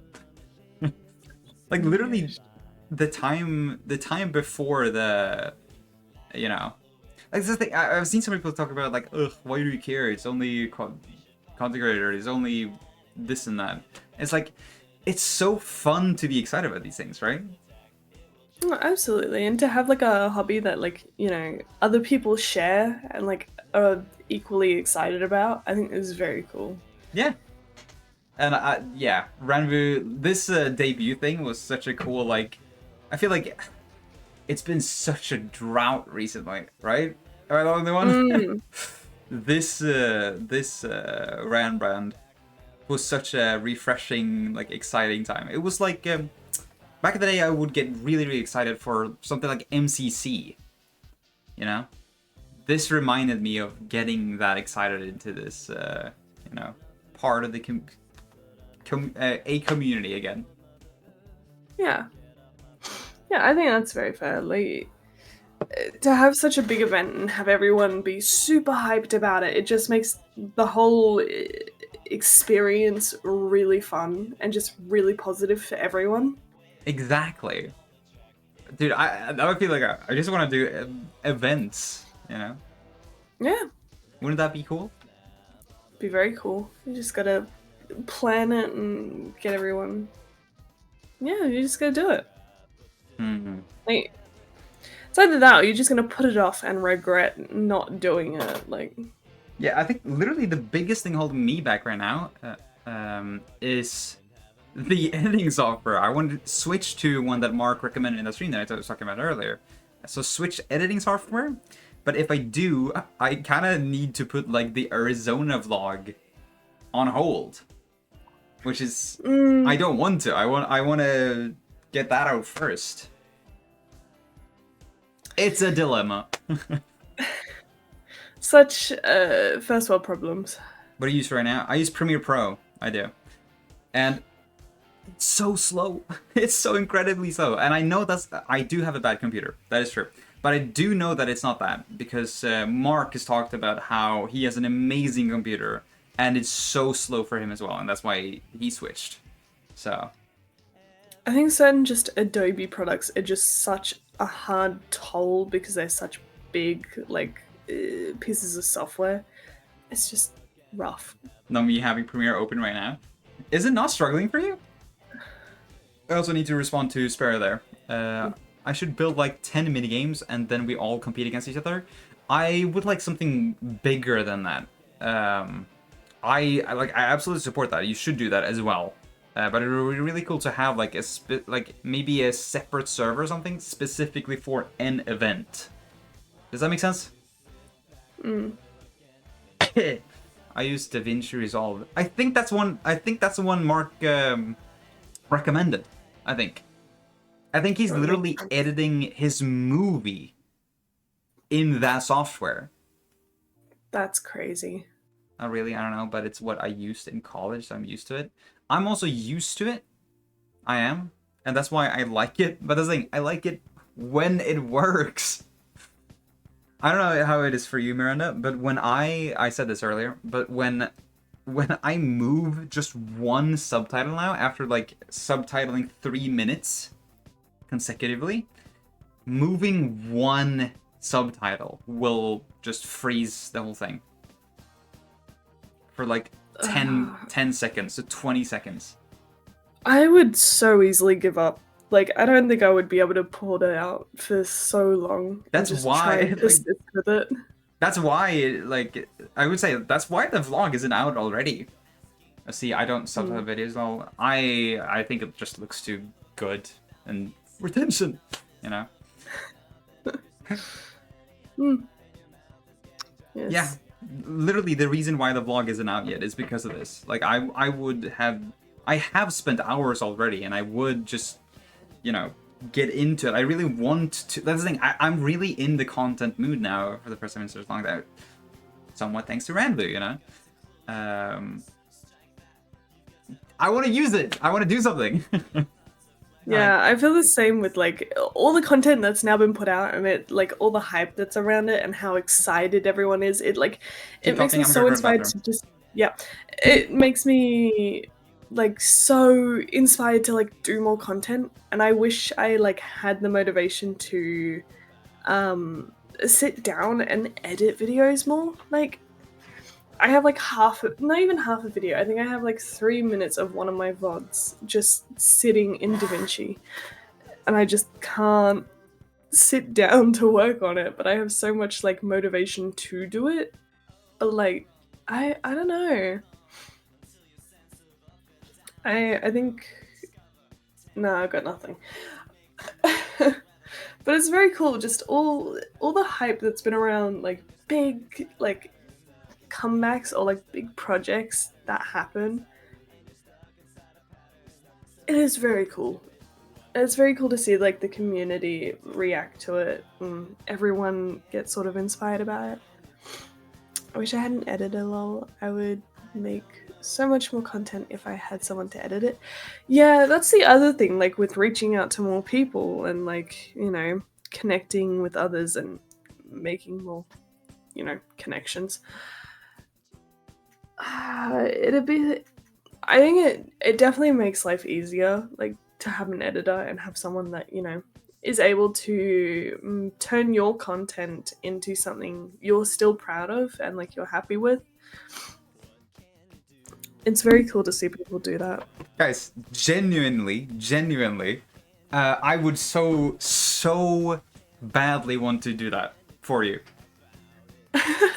Like, literally, the time before the, you know, like, this thing, I've seen some people talk about, like, ugh, why do you care? It's only content creator. It's only this and that. It's like, it's so fun to be excited about these things, right? Oh, absolutely, and to have like a hobby that, like, you know, other people share and like are equally excited about, I think is very cool. Yeah. And yeah, Ranboo, this debut thing was such a cool, like, I feel like it's been such a drought recently, right? Am I the only one? This Ranbrand was such a refreshing, like, exciting time. It was like, back in the day, I would get really, really excited for something like MCC, you know? This reminded me of getting that excited into this, you know, part of the a community again. Yeah. Yeah, I think that's very fair. Like, to have such a big event and have everyone be super hyped about it, it just makes the whole experience really fun and just really positive for everyone. Exactly. Dude, I feel like I just want to do events, you know? Yeah. Wouldn't that be cool? Be very cool. You just gotta plan it and get everyone. Yeah, you just gotta do it. Like, it's either that or you're just gonna put it off and regret not doing it. Like, yeah, I think literally the biggest thing holding me back right now is the editing software. I wanted to switch to one that Mark recommended in the stream that I was talking about earlier. So switch editing software. But if I do, I kind of need to put, like, the Arizona vlog on hold, which is I don't want to. I want to get that out first. It's a dilemma. such first world problems. What do you use right now? I use Premiere Pro. I do, and it's so slow. It's so incredibly slow. And I know I do have a bad computer. That is true. But I do know that it's not that, because Mark has talked about how he has an amazing computer, and it's so slow for him as well, and that's why he switched. So I think certain just Adobe products are just such a hard toll because they're such big, like, pieces of software. It's just rough. not me having Premiere open right now. Is it not struggling for you? I also need to respond to Sparrow there. I should build like 10 minigames and then we all compete against each other. I would like something bigger than that. I absolutely support that. You should do that as well. But it would be really cool to have like maybe a separate server or something specifically for an event. Does that make sense? I use DaVinci Resolve. I think that's the one Mark recommended. I think he's literally editing his movie in that software. That's crazy. Not really, I don't know, but it's what I used in college, so I'm used to it. I'm also used to it. I am. And that's why I like it. But the thing, I like it when it works. I don't know how it is for you, Miranda, but when I said this earlier, but when I move just one subtitle now, after like subtitling 3 minutes consecutively, moving one subtitle will just freeze the whole thing. For like 10 seconds to 20 seconds. I would so easily give up. Like, I don't think I would be able to pull it out for so long. That's just why, try and like, persist with it. That's why, like, I would say that's why the vlog isn't out already. See, I don't subtitle videos all. I think it just looks too good and retention, you know. Yes. Yeah, literally the reason why the vlog isn't out yet is because of this. Like, I have spent hours already, and I would just, you know, get into it. I really want to. That's the thing. I'm really in the content mood now for the first time in so long. That somewhat thanks to Ranboo, you know. I want to use it. I want to do something. Yeah, I feel the same with like all the content that's now been put out and it like all the hype that's around it and how excited everyone is. It like Keep it makes talking. me I'm so going to the inspired bathroom. to just yeah. It makes me like so inspired to like do more content and I wish I like had the motivation to um sit down and edit videos more. Like I have like not even half a video. I think I have like 3 minutes of one of my VODs just sitting in DaVinci. And I just can't sit down to work on it, but I have so much like motivation to do it. But like I don't know. I think no, I've got nothing. But it's very cool, just all the hype that's been around like big like comebacks or like big projects that happen. It is very cool. It's very cool to see like the community react to it and everyone gets sort of inspired about it. I wish I had an editor, lol. I would make so much more content if I had someone to edit it. Yeah, that's the other thing, like with reaching out to more people and like, you know, connecting with others and making more, you know, connections. It'd be I think it definitely makes life easier, like to have an editor and have someone that, you know, is able to turn your content into something you're still proud of and like you're happy with. It's very cool to see people do that. Guys, genuinely, I would so badly want to do that for you.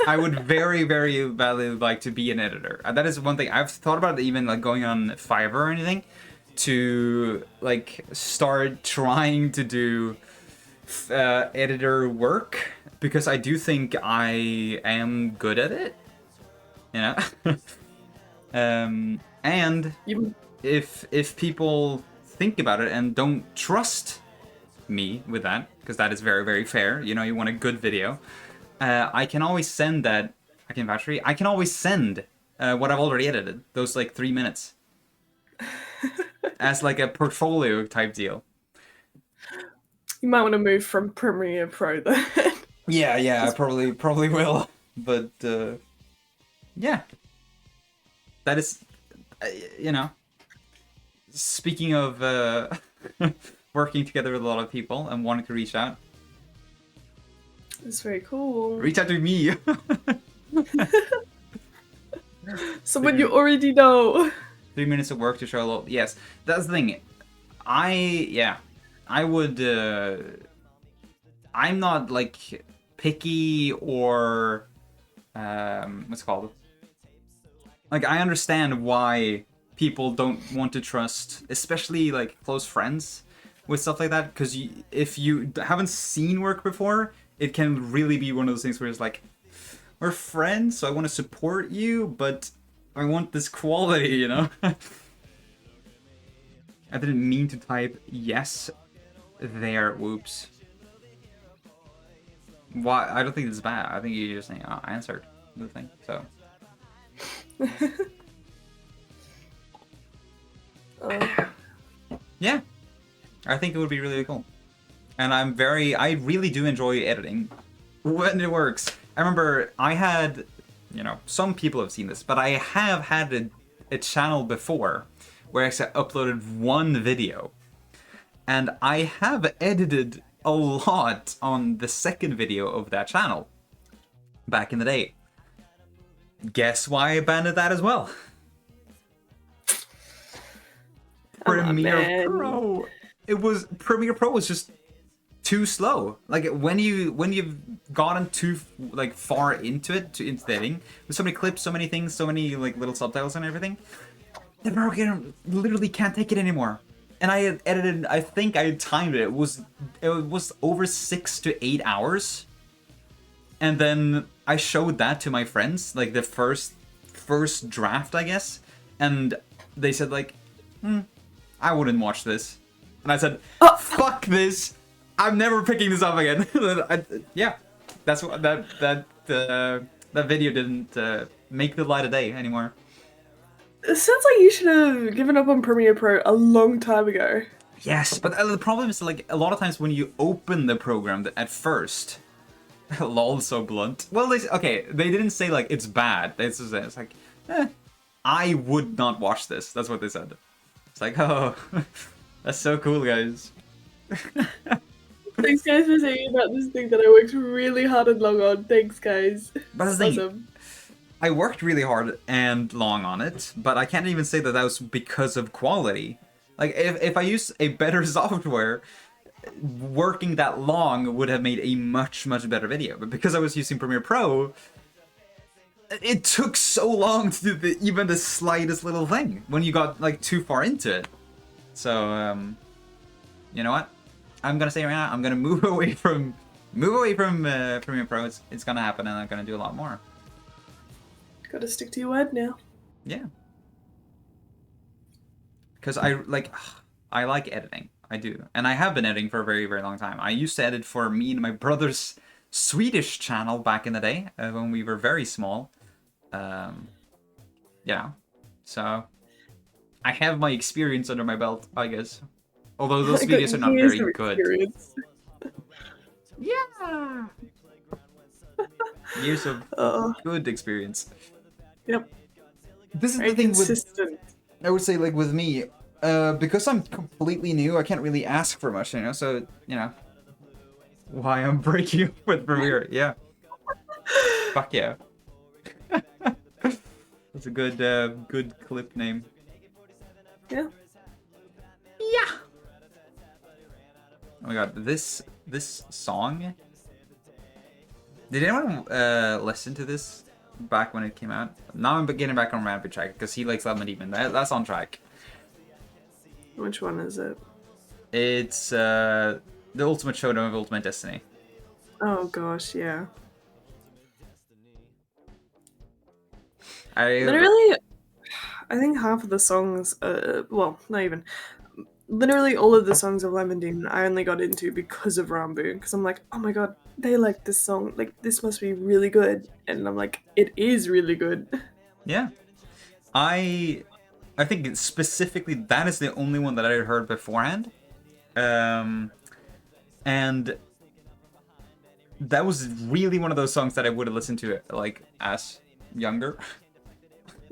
I would very badly like to be an editor. That is one thing I've thought about, even like going on Fiverr or anything, to like start trying to do editor work, because I do think I am good at it, you know. And if people think about it and don't trust me with that, because that is very fair, you know, you want a good video, I can always send that. I can vouch for you. I can always send what I've already edited, those like 3 minutes, as like a portfolio type deal. You might want to move from Premiere Pro then. Yeah, I probably will. But yeah, that is, you know, speaking of working together with a lot of people and wanting to reach out. It's very cool. Reach out to me. Someone you already know. 3 minutes of work to show a lot. Yes, that's the thing. I would. I'm not like picky or what's it called? Like, I understand why people don't want to trust, especially like close friends, with stuff like that. Because if you haven't seen work before, it can really be one of those things where it's like, we're friends, so I want to support you, but I want this quality, you know? I didn't mean to type yes there, whoops. Why? I don't think it's bad. I think you just answered the thing, so. Yeah, I think it would be really cool. And I really do enjoy editing when it works. I remember I had, you know, some people have seen this, but I have had a channel before where I uploaded one video. And I have edited a lot on the second video of that channel back in the day. Guess why I abandoned that as well? Premiere Pro. Premiere Pro was just too slow. Like when you've gotten too like far into it, into editing, with so many clips, so many things, so many like little subtitles and everything, the program literally can't take it anymore. And I had edited, I think I had timed it. It was over 6 to 8 hours. And then I showed that to my friends, like the first draft, I guess. And they said like, I wouldn't watch this. And I said, fuck this. I'm never picking this up again. Yeah, that's what that video didn't make the light of day anymore. It sounds like you should have given up on Premiere Pro a long time ago. Yes, but the problem is like a lot of times when you open the program at first, lol, so blunt. Well, they didn't say like it's bad. It's like, I would not watch this. That's what they said. It's like, oh, that's so cool, guys. Thanks, guys, for saying about this thing that I worked really hard and long on. Thanks, guys. But that's the thing, Awesome. I worked really hard and long on it, but I can't even say that that was because of quality. Like, if I use a better software, working that long would have made a much, much better video. But because I was using Premiere Pro, it took so long to do even the slightest little thing when you got, like, too far into it. So, you know what? I'm gonna say right now, I'm gonna move away from Premiere Pro. It's gonna happen, and I'm gonna do a lot more. Gotta stick to your word now. Yeah. Because I like editing. I do. And I have been editing for a very, very long time. I used to edit for me and my brother's Swedish channel back in the day, when we were very small. Yeah. So, I have my experience under my belt, I guess. Although those videos are not very good. Yeah! Years of good experience. Yep. This is Very the thing consistent. with, I would say, like, with me, because I'm completely new, I can't really ask for much, you know, so, you know, why I'm breaking up with Premiere, yeah. Fuck yeah. That's a good, good clip name. Yeah. Yeah! Oh my god, this song... Did anyone, listen to this back when it came out? Now I'm getting back on Ranboo track, because he likes Lemon Demon. That's on track. Which one is it? It's the Ultimate Showdown of Ultimate Destiny. Oh gosh, yeah. Literally, I think half of the songs, well, not even. Literally all of the songs of Lemon Demon I only got into because of Ranboo, because I'm like, oh my god, they like this song, like this must be really good, and I'm like, it is really good. yeah. I think specifically that is the only one that I heard beforehand, and that was really one of those songs that I would have listened to like as younger,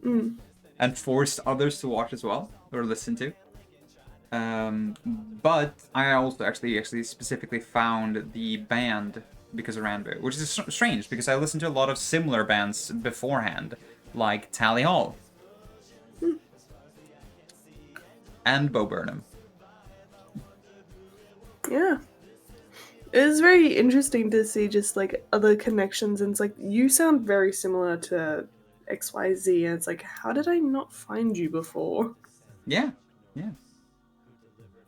and forced others to watch as well or listen to. But I also actually specifically found the band because of Ranboo, which is strange because I listened to a lot of similar bands beforehand, like Tally Hall and Bo Burnham. Yeah. It was very interesting to see just like other connections, and it's like, you sound very similar to XYZ, and it's like, how did I not find you before? Yeah, yeah.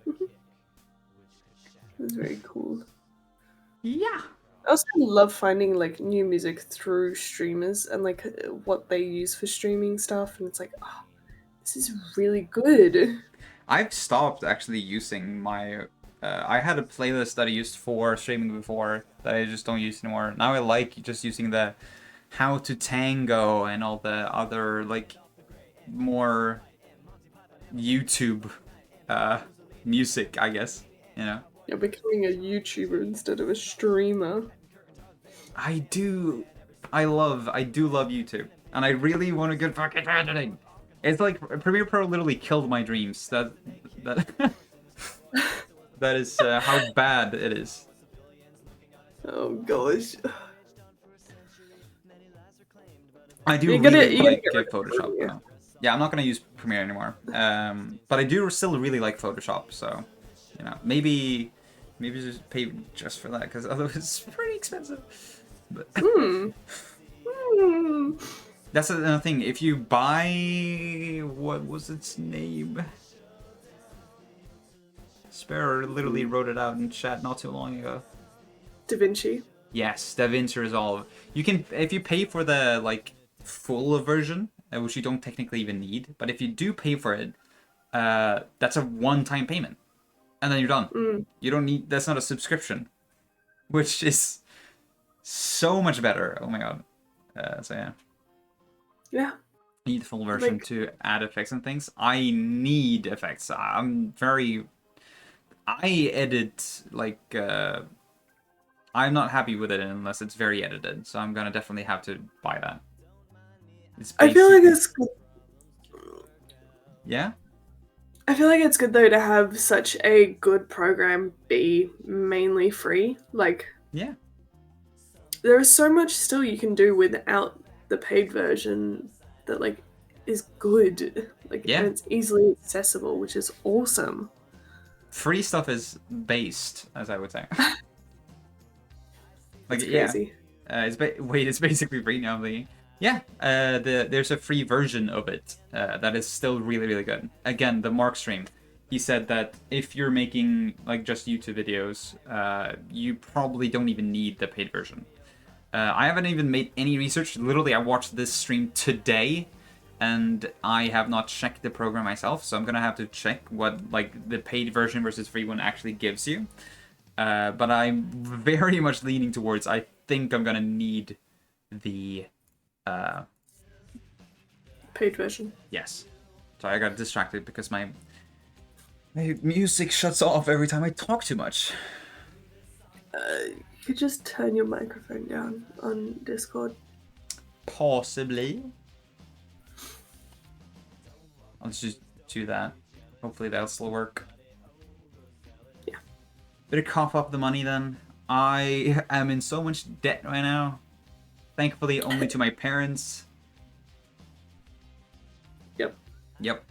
It was very cool. Yeah. I also love finding like new music through streamers and like what they use for streaming stuff, and it's like, oh, this is really good. I've stopped actually using my. I had a playlist that I used for streaming before that I just don't use anymore. Now I like just using the How to Tango and all the other like more YouTube music, I guess. You know. You're becoming a YouTuber instead of a streamer. I do love YouTube, and I really want to get back into editing. It's like Premiere Pro literally killed my dreams. That that is how bad it is. Oh gosh. I do really like Photoshop though. Yeah, I'm not gonna use Premiere anymore. But I do still really like Photoshop, so you know, maybe just pay just for that because otherwise it's pretty expensive. But that's another thing. If you buy, what was its name? Sparrow literally wrote it out in chat not too long ago. DaVinci. Yes, DaVinci Resolve. You can, if you pay for the like full version, which you don't technically even need, but if you do pay for it, that's a one-time payment, and then you're done. You don't need. That's not a subscription, which is so much better. Oh my god. So yeah. Yeah. I need the full version to add effects and things. I need effects. I'm very I edit like I'm not happy with it unless it's very edited, so I'm gonna definitely have to buy that. It's I feel like basically it's good. yeah. I feel like it's good though to have such a good program be mainly free. Like Yeah. there is so much still you can do without the paid version that like is good. Like and Yeah. it's easily accessible, which is awesome. Free stuff is based, as I would say. Like It's yeah. crazy. Wait, it's basically free now. There's a free version of it that is still really really good. Again, the Mark stream, he said that if you're making like just YouTube videos, you probably don't even need the paid version. I haven't even made any research. Literally, I watched this stream today, and I have not checked the program myself. So I'm gonna have to check what like the paid version versus free one actually gives you. But I'm very much leaning towards. I think I'm gonna need the Paid version. yes. Sorry, I got distracted because my music shuts off every time I talk too much. You could just turn your microphone down on Discord. Possibly. I'll just do that. Hopefully that'll still work. Yeah. Better cough up the money then. I am in so much debt right now. Thankfully, only to my parents. Yep. Yep.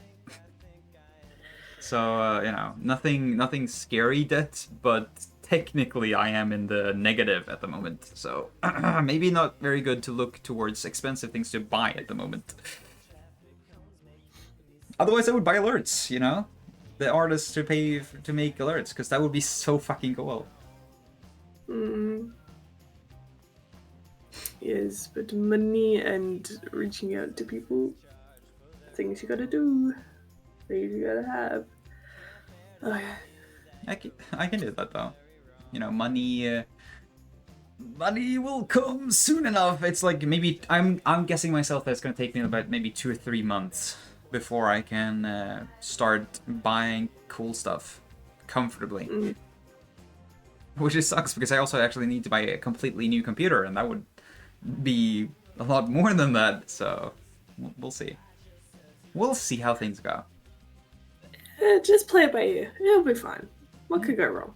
So, nothing scary debt, but technically I am in the negative at the moment. So, maybe not very good to look towards expensive things to buy at the moment. Otherwise, I would buy alerts, The artists to pay to make alerts, because that would be so fucking cool. Yes, but money and reaching out to people, things you gotta do, things you gotta have. Oh, yeah. I can do that though. Money will come soon enough. It's like maybe I'm guessing myself that it's gonna take me about maybe 2 or 3 months before I can start buying cool stuff comfortably. Which just sucks because I also actually need to buy a completely new computer, and that would be a lot more than that. So we'll see. We'll see how things go. Just play it by ear. It'll be fine. What could go wrong?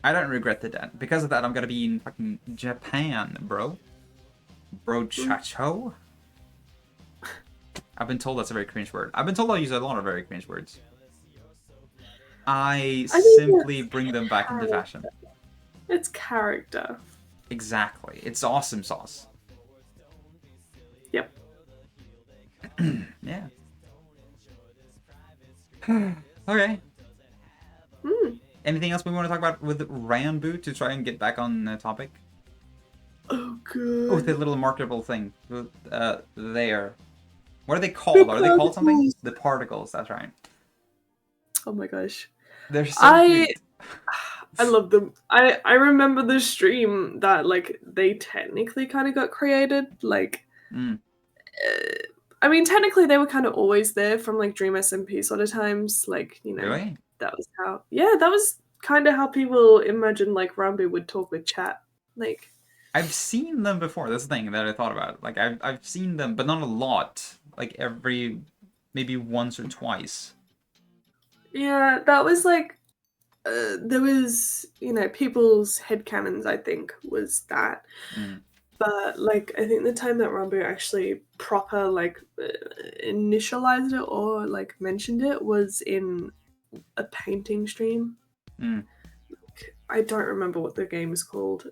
I don't regret the debt. Because of that, I'm gonna be in fucking Japan, bro. Brochacho? I've been told that's a very cringe word. I've been told I use a lot of very cringe words. I simply bring them back into fashion. It's character. Exactly. It's awesome sauce. Yep. Yeah. Okay. Anything else we want to talk about with Ranboo to try and get back on the topic? Oh, good. Oh, the little marketable thing. There. What are they called? Are they called something? The particles, that's right. Oh my gosh. They're so cute. I love them. I remember the stream that like they technically kind of got created. Like, I mean, technically they were kind of always there from like Dream SMP sort of times. Like, Really? that was how. Yeah, that was kind of how people imagine like Ranboo would talk with chat. Like, I've seen them before. That's the thing that I thought about. Like I've seen them, but not a lot. Like maybe once or twice. yeah, that was like there was people's headcanons, I think, was that. But like I think the time that Ranboo actually proper like initialized it or like mentioned it was in a painting stream. I don't remember what the game is called.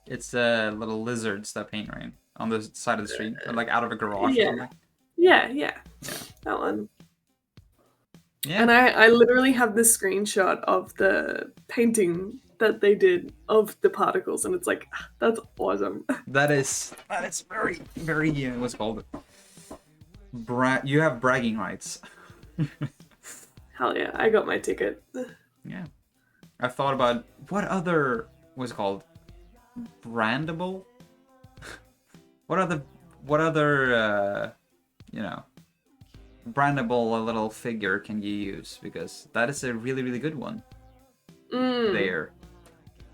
It's little lizards that paint, right? On the side of the street, or like out of a garage or something. Yeah. That one. Yeah. And I literally have this screenshot of the painting that they did of the particles, and it's like, that's awesome. That is very, very, what's it called? You have bragging rights. Hell yeah, I got my ticket. Yeah. I've thought about what other, what's it called? Brandable? What other, brandable little figure can you use? Because that is a really, really good one. there.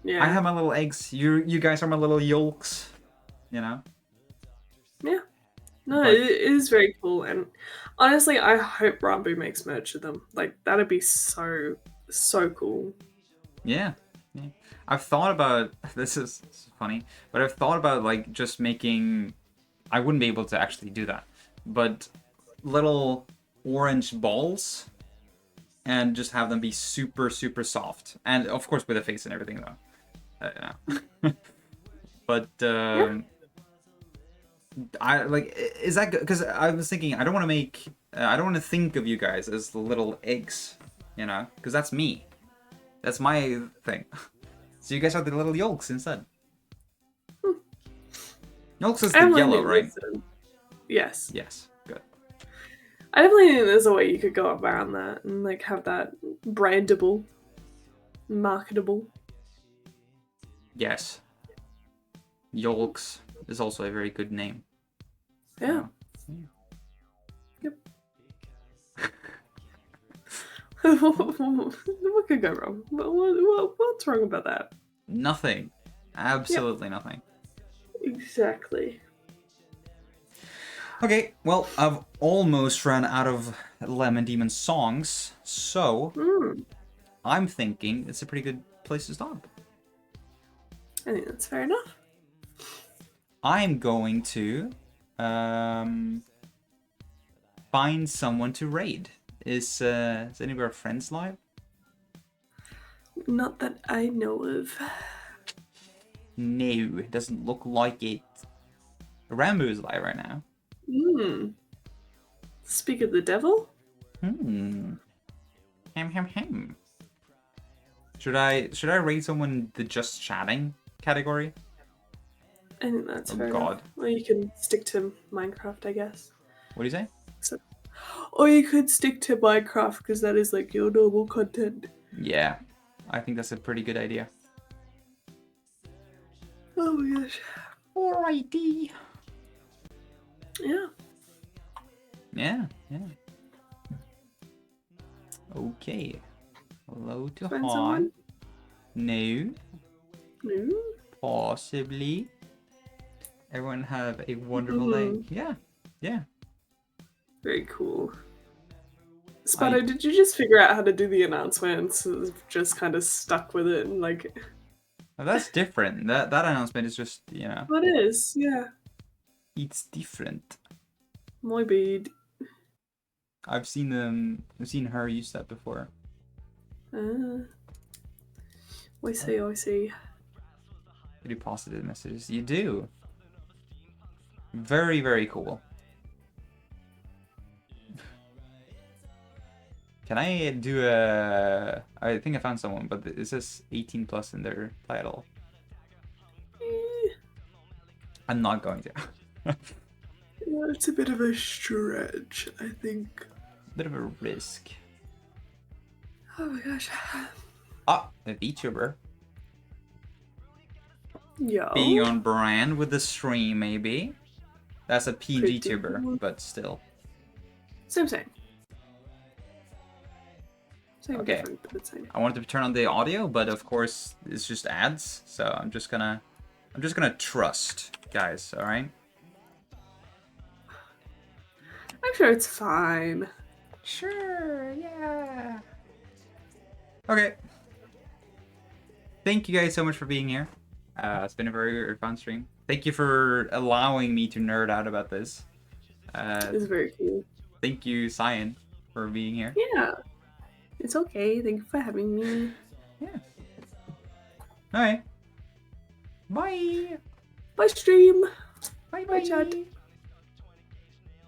Yeah. I have my little eggs. You guys are my little yolks. You know. Yeah. No, But- it is very cool, and honestly, I hope Ranboo makes merch of them. Like that'd be so cool. Yeah. I've thought about this is funny, but I've thought about like just making. I wouldn't be able to actually do that, but little orange balls, and just have them be super soft, and of course with a face and everything though. But I like is that good? Because I was thinking I don't want to make I don't want to think of you guys as the little eggs, you know, because that's me. That's my thing. So you guys are the little yolks instead. Yolks is the definitely yellow, think right? Yes. Yes. Good. I definitely think there's a way you could go around that and like have that brandable, marketable. Yes. Yolks is also a very good name. Yeah. So, Yep. What could go wrong? What's wrong about that? Nothing. Absolutely nothing. Exactly. Okay, well, I've almost run out of Lemon Demon songs, so I'm thinking it's a pretty good place to stop. I think that's fair enough. I'm going to find someone to raid. Is any of our friends live? Not that I know of. No, it doesn't look like it. Ranboo is live right now. Speak of the devil? Ham. Should I rate someone the just chatting category? I think that's fair God. enough. Or you can stick to Minecraft, I guess. What do you say? Or you could stick to Minecraft because that is like your normal content. Yeah, I think that's a pretty good idea. Oh my gosh. Alrighty. Yeah. Yeah. Okay. Hello to Find Han. someone? No. No? Possibly. Everyone have a wonderful day. Yeah. Very cool. Spada, did you just figure out how to do the announcements? Just kind of stuck with it and like. Well, that's different. That announcement is just, you know. What is? Yeah. It's different. My bad. I've seen her use that before. I see. You do positive messages. You do. Very, very cool. Can I do a... I think I found someone, but it says 18 plus in their title. I'm not going to. Yeah, it's a bit of a stretch, I think. Bit of a risk. Oh my gosh. Ah, a VTuber. Yo. Being on brand with the stream, maybe. That's a PG Pretty tuber, cool. but still. Same. Okay. Different, but the same. I wanted to turn on the audio, but of course it's just ads, so I'm just gonna trust, guys. All right. I'm sure it's fine. Sure. Yeah. Okay. Thank you guys so much for being here. It's been a very, very fun stream. Thank you for allowing me to nerd out about this. It's very cool. Thank you, Cyan, for being here. Yeah. It's okay. Thank you for having me. Yeah. All right. Bye. Bye, stream. Bye. Bye, chat.